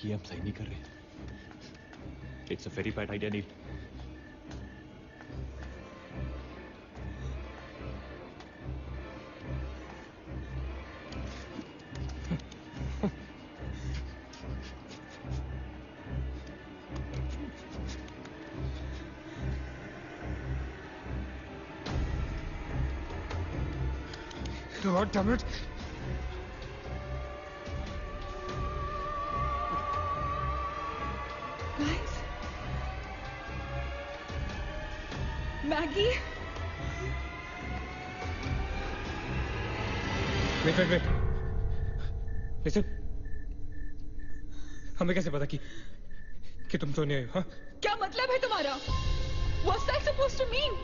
Speaker 3: ये हम सही नहीं कर रहे। It's a very bad idea Neel.
Speaker 4: God damn it.
Speaker 2: Guys, Maggie.
Speaker 4: Wait. Listen. हमें कैसे पता कि तुम सोने आए हो? हाँ?
Speaker 10: क्या मतलब है तुम्हारा? What's that supposed to mean?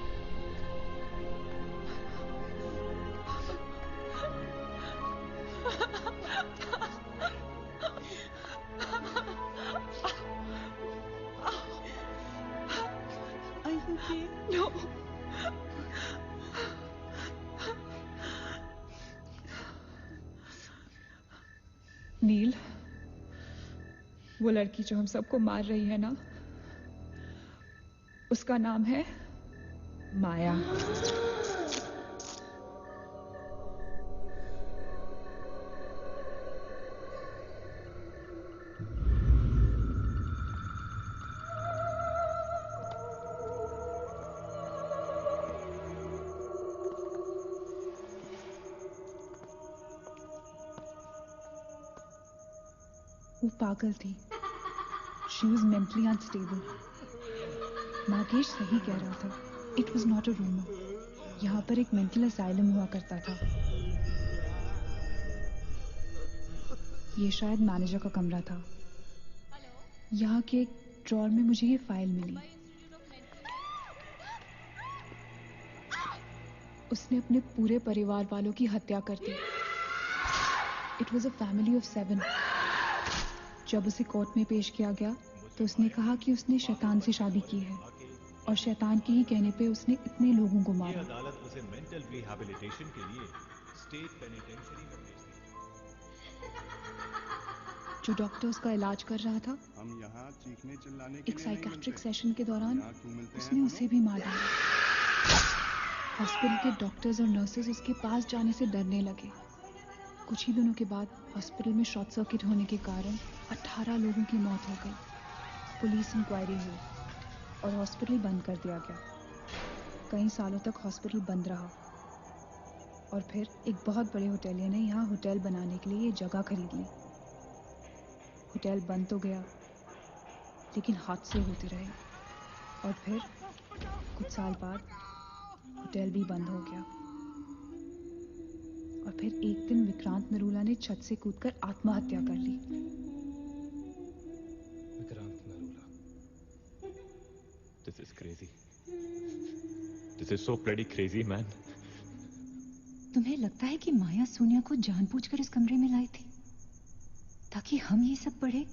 Speaker 2: Are you okay?
Speaker 10: No.
Speaker 2: नील,
Speaker 10: वो लड़की जो हम सबको मार रही है ना, उसका नाम है माया। वो पागल थी। She was mentally unstable. Nagesh सही कह रहा था। It was not a rumor. यहाँ पर एक मेंटल असाइलम हुआ करता था। ये शायद मैनेजर का कमरा था। यहाँ के एक ड्रॉर में मुझे ये फाइल मिली। उसने अपने पूरे परिवार वालों की हत्या कर दी। It was a family of 7. जब उसे कोर्ट में पेश किया गया तो उसने कहा कि उसने शैतान से शादी की है और शैतान के ही कहने पे उसने इतने लोगों को मारा।
Speaker 12: अदालत उसे मेंटल रिहैबिलिटेशन के लिए स्टेट पेनिटेंशियरी में भेज दी।
Speaker 10: जो डॉक्टर उसका इलाज कर रहा था,
Speaker 13: हम यहाँ चीखने चिल्लाने के
Speaker 10: एक साइकेट्रिक सेशन के दौरान उसने उसे भी मार डाला। हॉस्पिटल के डॉक्टर्स और नर्सेज उसके पास जाने से डरने लगे। कुछ ही दिनों के बाद हॉस्पिटल में शॉर्ट सर्किट होने के कारण 18 लोगों की मौत हो गई। पुलिस इंक्वायरी हुई और हॉस्पिटल बंद कर दिया गया। कई सालों तक हॉस्पिटल बंद रहा और फिर एक बहुत बड़े होटलियर ने यहाँ होटल बनाने के लिए ये जगह खरीद ली। होटल बंद तो गया, लेकिन हादसे होते रहे और फिर कुछ साल बाद होटल भी बंद हो गया। और फिर एक दिन विक्रांत नरूला ने छत से कूदकर आत्महत्या कर ली।
Speaker 3: Vikrant Narula. This is crazy. This is so bloody crazy, man.
Speaker 2: तुम्हें लगता है कि माया सोनिया को जानबूझकर इस कमरे में लाई थी ताकि हम ये सब पढ़े?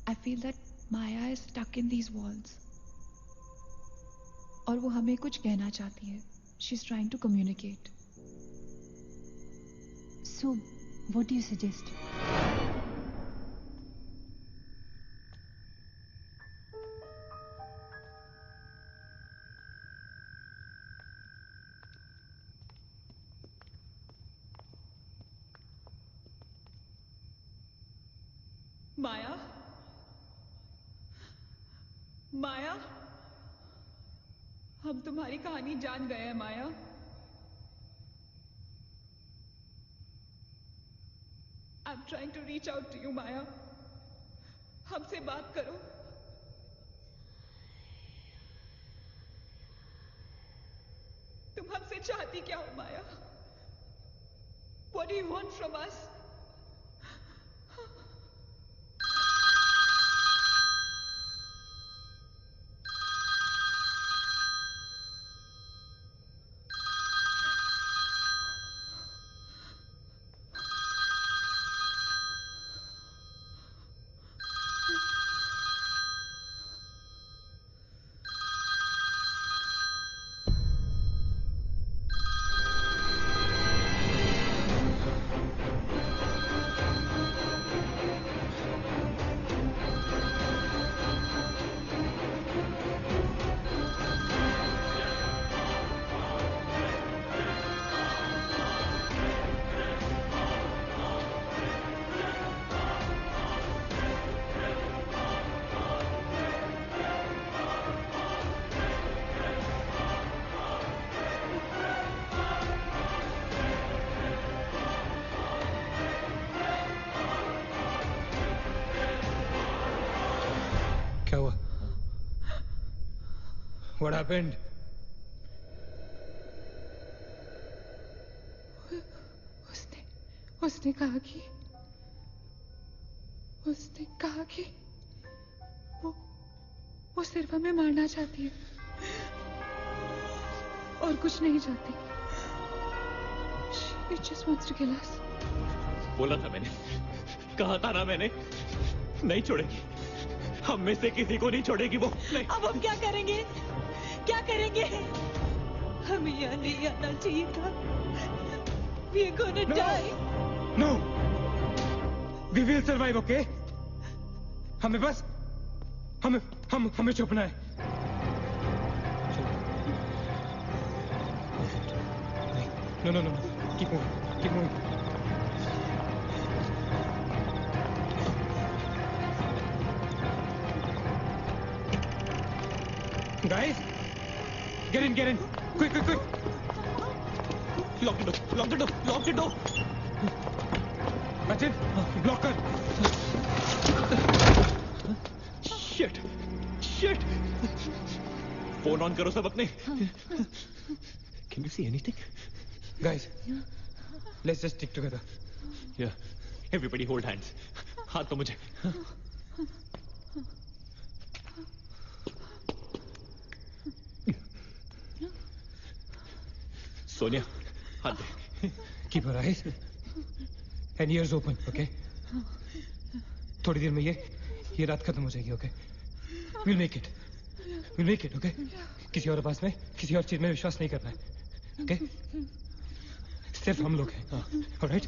Speaker 10: I feel that Maya is stuck in these walls. और वो हमें कुछ कहना चाहती है। She's trying to communicate.
Speaker 2: So, what do you suggest?
Speaker 10: माया, माया, हम तुम्हारी कहानी जान गए हैं माया। I'm trying to reach out to you, माया। हमसे बात करो। तुम हमसे चाहती क्या हो माया? What do you want from us?
Speaker 4: क्या हुआ? What happened?
Speaker 10: उसने कहा कि वो सिर्फ हमें मारना चाहती है और कुछ नहीं चाहती। She just wants to kill us.
Speaker 3: बोला था मैंने, कहा था ना मैंने, नहीं छोड़ेगी। हम में से किसी को नहीं छोड़ेगी वो। नहीं।
Speaker 2: अब हम क्या करेंगे? क्या करेंगे? हमें यहाँ नहीं आना चाहिए था। We are gonna die.
Speaker 4: No. We will survive, okay? हमें बस हमें छुपना है। No. Keep moving. Guys, get in. Quick.
Speaker 3: Lock the door.
Speaker 4: Achin, block कर.
Speaker 3: Shit. फोन ऑन करो सब अपने. Can you see anything?
Speaker 4: Guys, let's just stick together.
Speaker 3: Yeah. Everybody hold hands. हाथ तो मुझे. सोनिया, हाथ दे.
Speaker 4: Keep your eyes and ears open, okay? थोड़ी देर में ये रात खत्म हो जाएगी, okay? We'll make it, okay? किसी और पास में, किसी और चीज में विश्वास नहीं करना है, okay? सिर्फ हम लोग हैं, all right?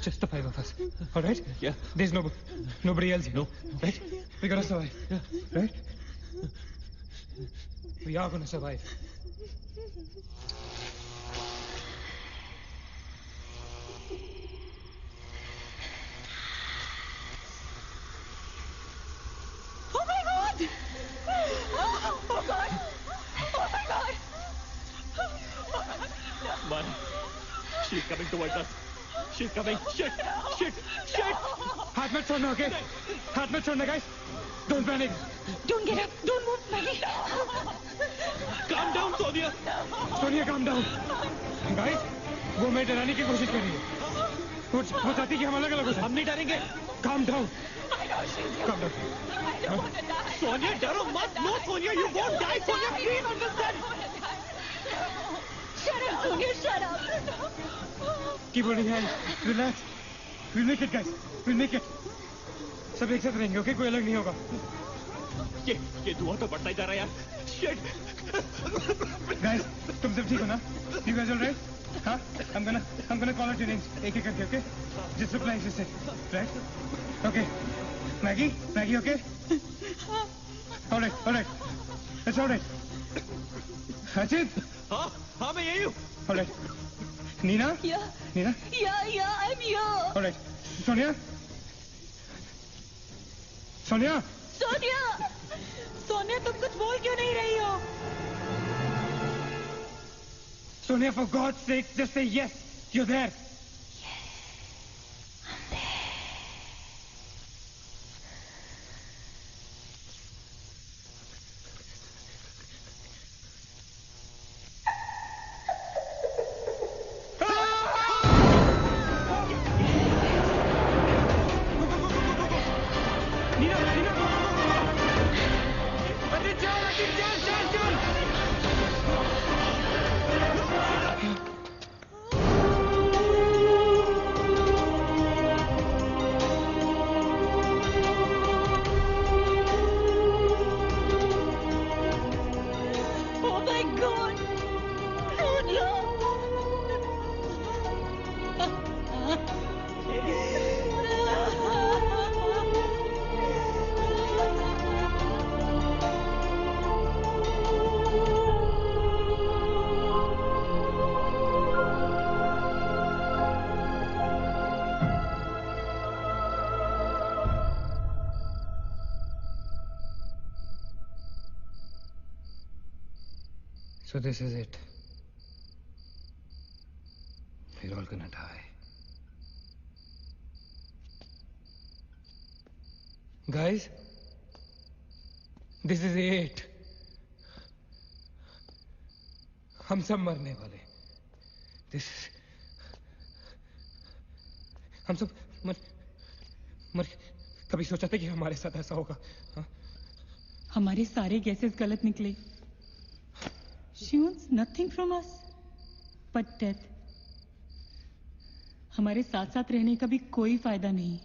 Speaker 4: Just the 5 of us, all right?
Speaker 3: Yeah.
Speaker 4: There's nobody else here,
Speaker 3: No.
Speaker 4: right? We're gonna survive, right? We are gonna survive.
Speaker 10: Oh my God! Oh God! Oh my God!
Speaker 3: Man, she's coming towards us. She's coming. Shit!
Speaker 4: हाथ मत छोड़ना, okay? हाथ मत छोड़ना, guys. Don't panic.
Speaker 10: Don't get up! Don't move, Maggie!
Speaker 3: Calm down, Sonia.
Speaker 4: Sonia, calm down. Guys, वो मैं डराने की कोशिश कर रही है. वो चाहती कि हम अलग-अलग हो जाएं.
Speaker 3: हम नहीं डरेंगे.
Speaker 4: Calm down. Calm down.
Speaker 10: I don't want to die.
Speaker 3: Sonia, डरो मत. No, Sonia, you won't die. Sonia, please understand.
Speaker 10: Shut up, Sonia, shut up.
Speaker 4: Keep holding hands. Relax. We'll make it, guys. We'll make it. सब एक साथ रहेंगे, okay? कोई अलग नहीं होगा.
Speaker 3: ये धुआं तो बढ़ता ही जा रहा है यार. Shit.
Speaker 4: Guys, तुम सब ठीक हो ना? You guys all right? हाँ? I'm gonna call out your names. एक करके, okay? Just reply as you say. Right? Okay. Maggie, okay? All right. It's all right. Ajit?
Speaker 3: हाँ, मैं यही हूँ.
Speaker 4: All right. Nina?
Speaker 10: Yeah.
Speaker 4: Nina?
Speaker 10: Yeah, I'm here.
Speaker 4: All right. Sonia?
Speaker 5: Sonia, तुम कुछ बोल क्यों नहीं रही हो?
Speaker 4: Sonia, for God's sake, just say yes. You're there. So this is it. We're all gonna die. Guys, this is it. हम सब मरने वाले. हम सब मर कभी सोचा था कि हमारे साथ ऐसा होगा? हाँ?
Speaker 5: हमारे सारे गैसेस गलत निकले. She wants nothing from us but death. हमारे साथ साथ रहने का भी कोई फायदा नहीं.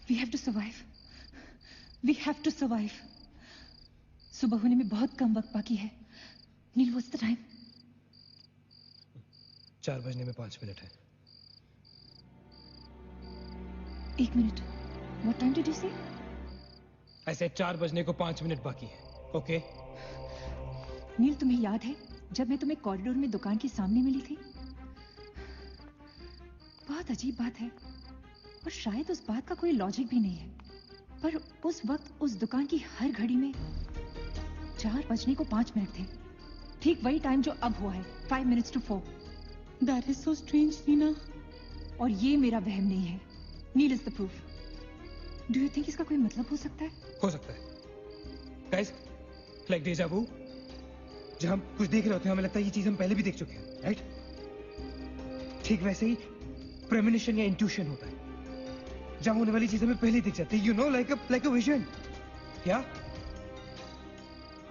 Speaker 2: We have to survive. We have to survive. सुबह होने में बहुत कम वक्त बाकी है. नील, what's the time?
Speaker 4: 4 बजने में 5 मिनट है.
Speaker 2: 1 minute. What time did you say?
Speaker 4: ऐसे 4 बजने को 5 मिनट बाकी है. ओके?
Speaker 2: नील, तुम्हें याद है जब मैं तुम्हें कॉरिडोर में दुकान के सामने मिली थी? बहुत अजीब बात है और शायद उस बात का कोई लॉजिक भी नहीं है, पर उस वक्त उस दुकान की हर घड़ी में 4 बजने को 5 मिनट थे. ठीक वही टाइम जो अब हुआ है, 5 minutes to 4.
Speaker 5: That is so strange, Neena.
Speaker 2: और ये मेरा वहम नहीं है. Neel is the proof. Do you think इसका कोई मतलब हो सकता है?
Speaker 4: हो सकता है. Guys, like deja vu. जब हम कुछ देख रहे होते हैं हमें लगता है ये चीज हम पहले भी देख चुके हैं, राइट? ठीक वैसे ही प्रेमोनिशन या इंट्यूशन होता है. जहां होने वाली चीज हमें पहले दिख जाती है, you know, like a vision. क्या?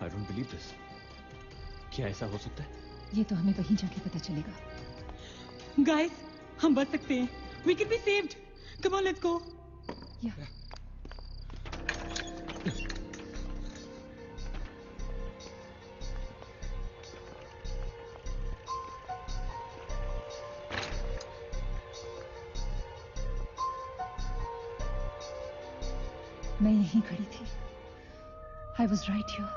Speaker 3: I don't believe this. क्या ऐसा हो सकता है?
Speaker 2: ये तो हमें वहीं जाके पता चलेगा.
Speaker 5: Guys, हम बच सकते हैं. We can be saved. Come on, let's go.
Speaker 2: Yeah. मैं यहीं खड़ी थी. I was right here.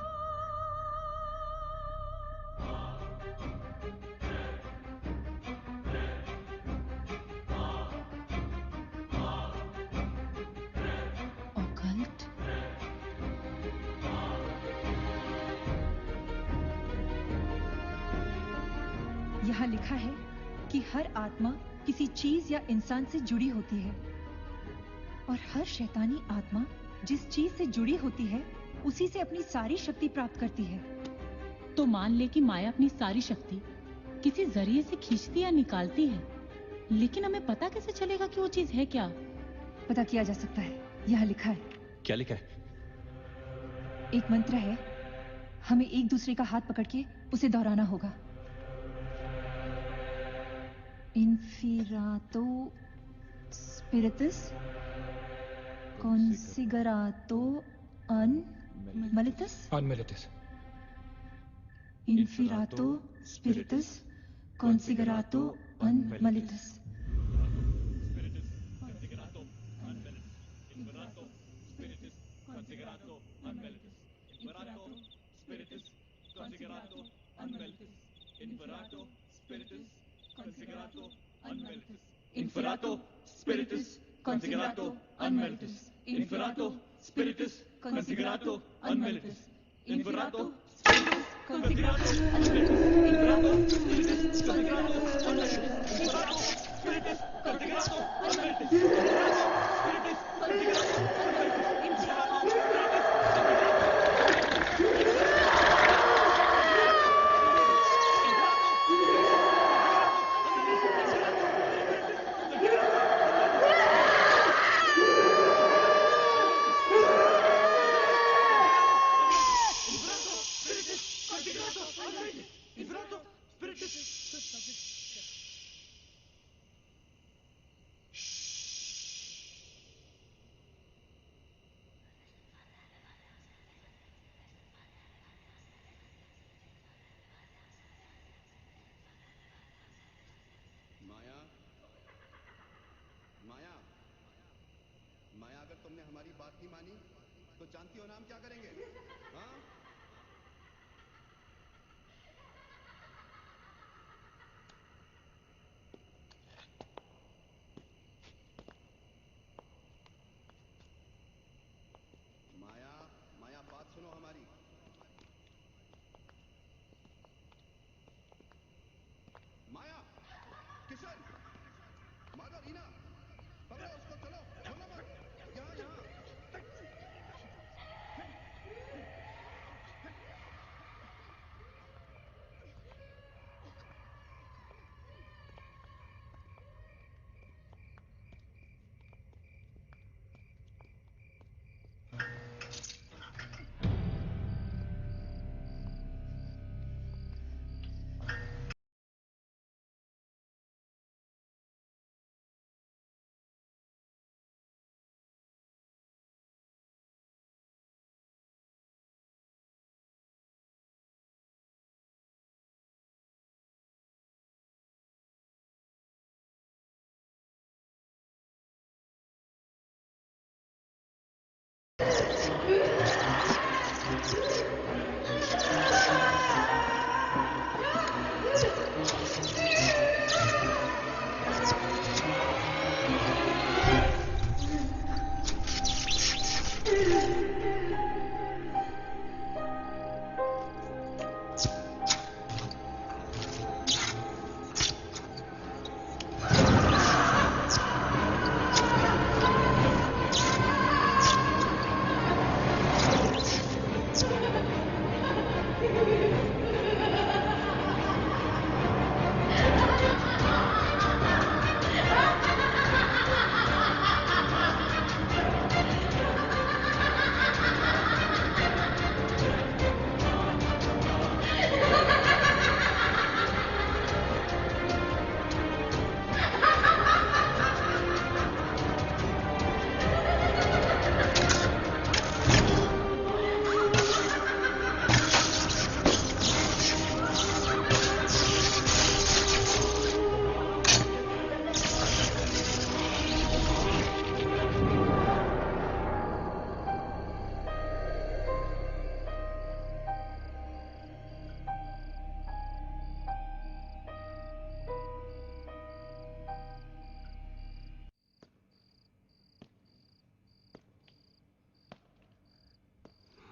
Speaker 2: Occult? यहाँ लिखा है कि हर आत्मा किसी चीज या इंसान से जुड़ी होती है और हर शैतानी आत्मा जिस चीज से जुड़ी होती है उसी से अपनी सारी शक्ति प्राप्त करती है.
Speaker 5: तो मान ले कि माया अपनी सारी शक्ति किसी जरिए से खींचती या निकालती है, लेकिन हमें पता कैसे चलेगा कि वो चीज है क्या?
Speaker 2: पता किया जा सकता है. यहाँ लिखा है.
Speaker 3: क्या लिखा है?
Speaker 2: एक मंत्र है. हमें एक दूसरे का हाथ पकड़ के उसे दोहराना होगा. Inferato Spiritus Consigerato Unmelitus.
Speaker 4: Unmelitus.
Speaker 2: Inferato Spiritus Consigerato Unmelitus.
Speaker 3: Inferato Spiritus Consigerato Unmelitus. Inferato Spiritus Consigerato Unmelitus. Inferato Spiritus Consigerato Unmelitus. Inferato Spiritus Consigerato Unmelitus. Inferato Spiritus Consigerato Unmelitus. Inferato Spiritus Consigerato
Speaker 13: माया, अगर तुमने हमारी बात नहीं मानी तो जानती हो ना हम क्या करेंगे? हाँ? माया, बात सुनो हमारी. माया, किशन, माधव, रीना, पकड़ो उसको. चलो, छोड़ो मत. यहाँ.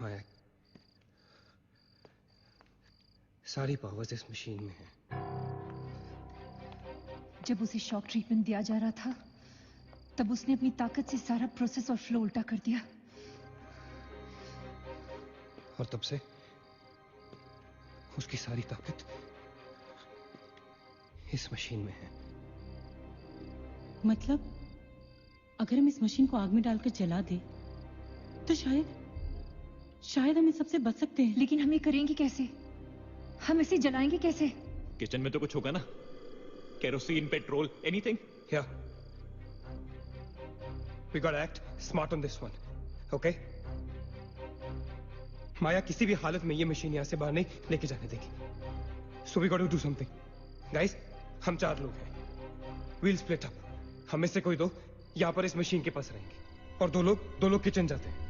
Speaker 4: माया, सारी पावर्स इस मशीन में है।
Speaker 2: जब उसे शॉक ट्रीटमेंट दिया जा रहा था तब उसने अपनी ताकत से सारा प्रोसेस और फ्लो उल्टा कर दिया।
Speaker 4: और तब से उसकी सारी ताकत इस मशीन में है।
Speaker 5: मतलब अगर हम इस मशीन को आग में डालकर जला दे तो शायद हम इस सबसे बच सकते हैं।
Speaker 2: लेकिन हम ये करेंगे कैसे? हम इसे जलाएंगे कैसे?
Speaker 3: किचन में तो कुछ होगा ना, kerosene, petrol, anything.
Speaker 4: Yeah. We gotta act smart on this one, okay? माया किसी भी हालत में ये मशीन यहां से बाहर नहीं लेके जाने देगी। So we gotta do something. Guys, हम 4 लोग हैं। We'll split up. हम में से कोई 2 यहां पर इस मशीन के पास रहेंगे और 2 लोग किचन जाते हैं।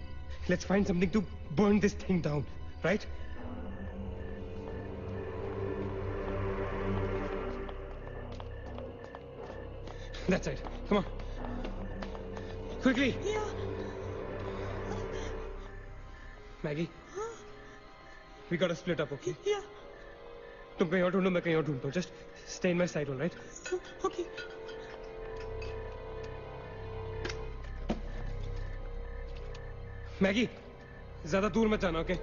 Speaker 4: Let's find something to burn this thing down, right? That's it. Come on. Quickly.
Speaker 10: Yeah.
Speaker 4: Maggie. We gotta split up, okay?
Speaker 10: Yeah.
Speaker 4: तुम कहीं और ढूंढो, मैं कहीं और ढूंढता हूँ. Just stay in my side, all right?
Speaker 10: Okay.
Speaker 4: Maggi, ज्यादा दूर मत जाना, ओके?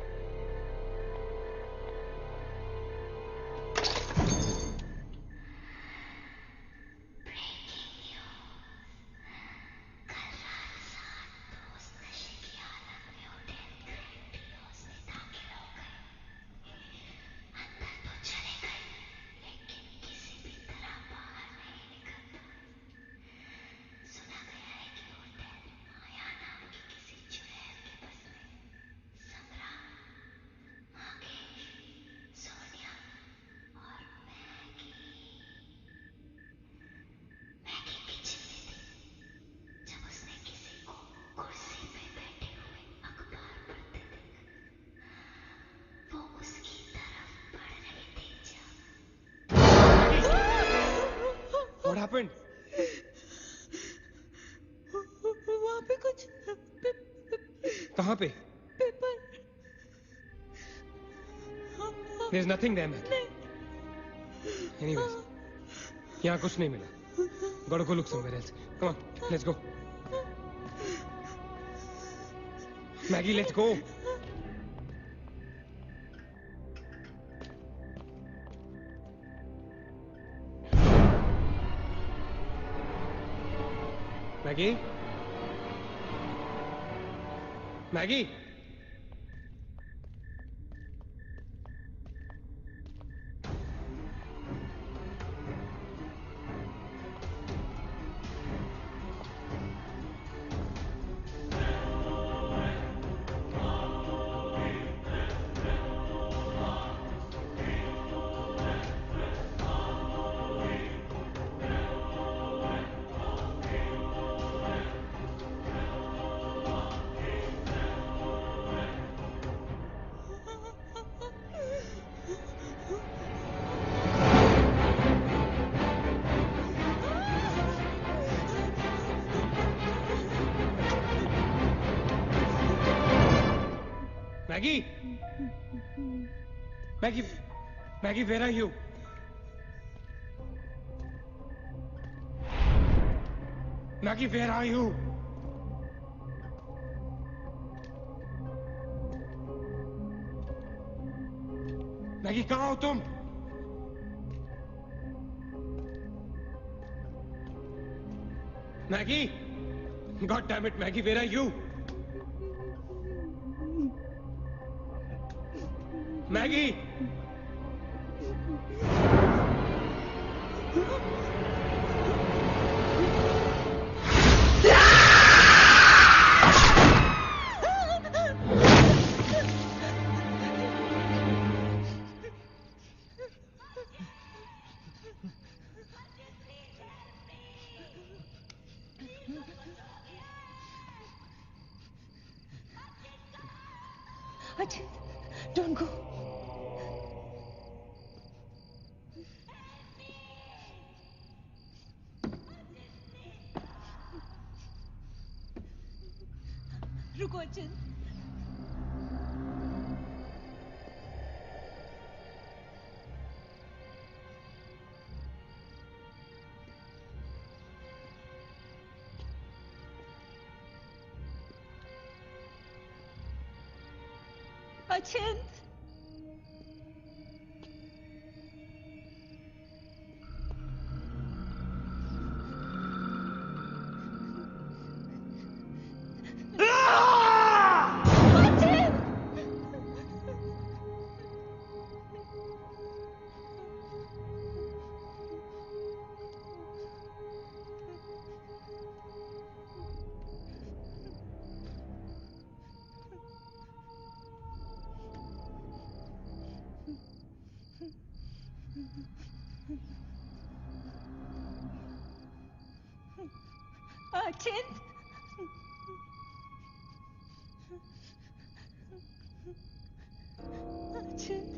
Speaker 4: What happened?
Speaker 10: वहाँ पे कुछ
Speaker 4: कहाँ पे?
Speaker 10: Paper.
Speaker 4: There's nothing there, Maggie. Anyways, यहाँ कुछ नहीं मिला. Gotta go look somewhere else. Come on, let's go. Maggie, let's go. Maggie? Maggie? Maggie! Maggie! Maggie, where are you? Maggie, where are you? Maggi कहाँ हो तुम? Maggi, God damn it, Maggie, where are you? Maggie!
Speaker 2: Ajit, don't go. रुको अचिंत। Achint! Achint!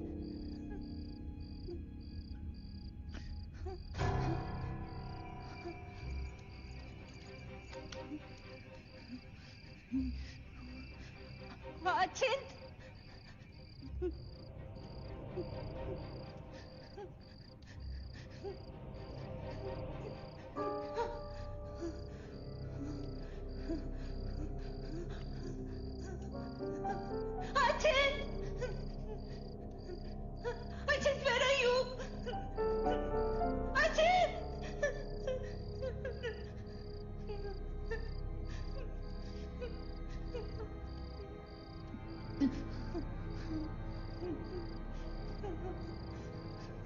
Speaker 2: Achint! Achint! Achint, where are you? Achint!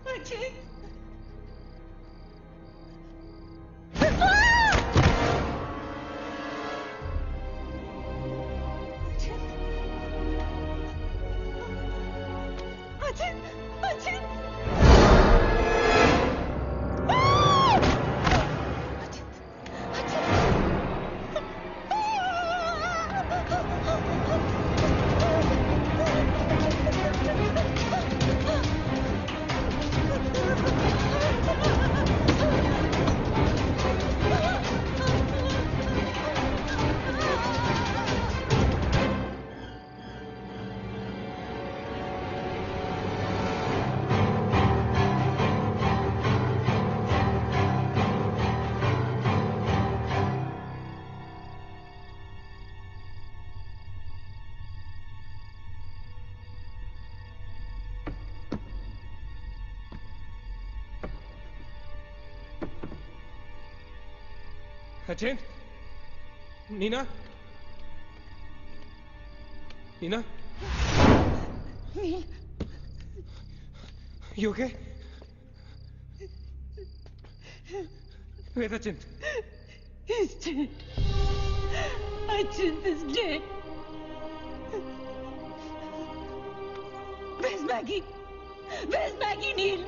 Speaker 2: Achint!
Speaker 4: Achint? Nina? Nina?
Speaker 2: Neil.
Speaker 4: You okay? Where's Achint?
Speaker 10: He's dead. Achint is dead. Where's Maggie? Where's Maggie, Neil?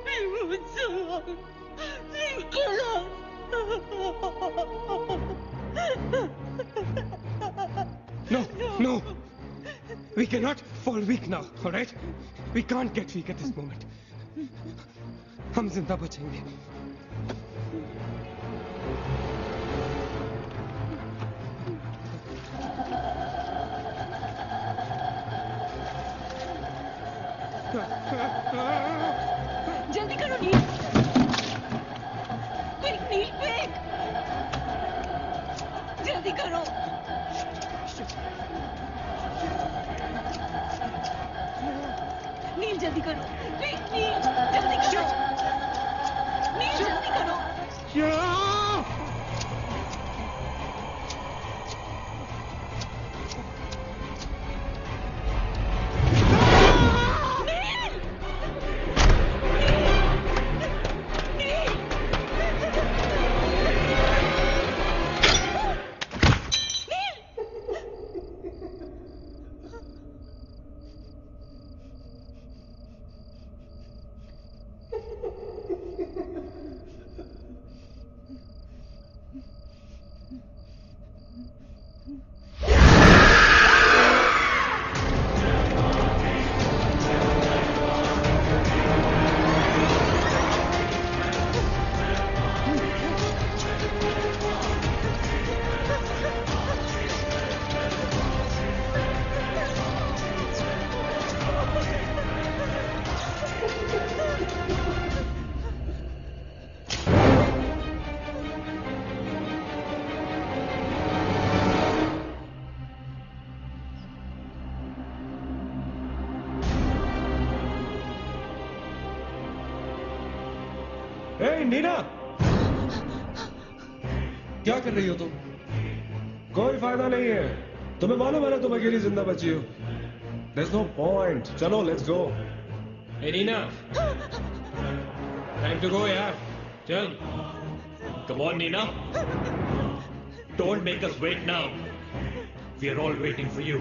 Speaker 10: He won't survive. He'll kill us.
Speaker 4: No. We cannot fall weak now, all right? We can't get weak at this moment. हम जिंदा बचेंगे.
Speaker 7: ए नीना, क्या कर रही हो तुम? कोई फायदा नहीं है, तुम्हें मालूम है ना तुम अकेली जिंदा बची हो। There's no point. चलो let's go.
Speaker 4: Hey Nina, time to go यार, चल।
Speaker 3: Come on, Nina. Don't make us wait now. We are all waiting for you.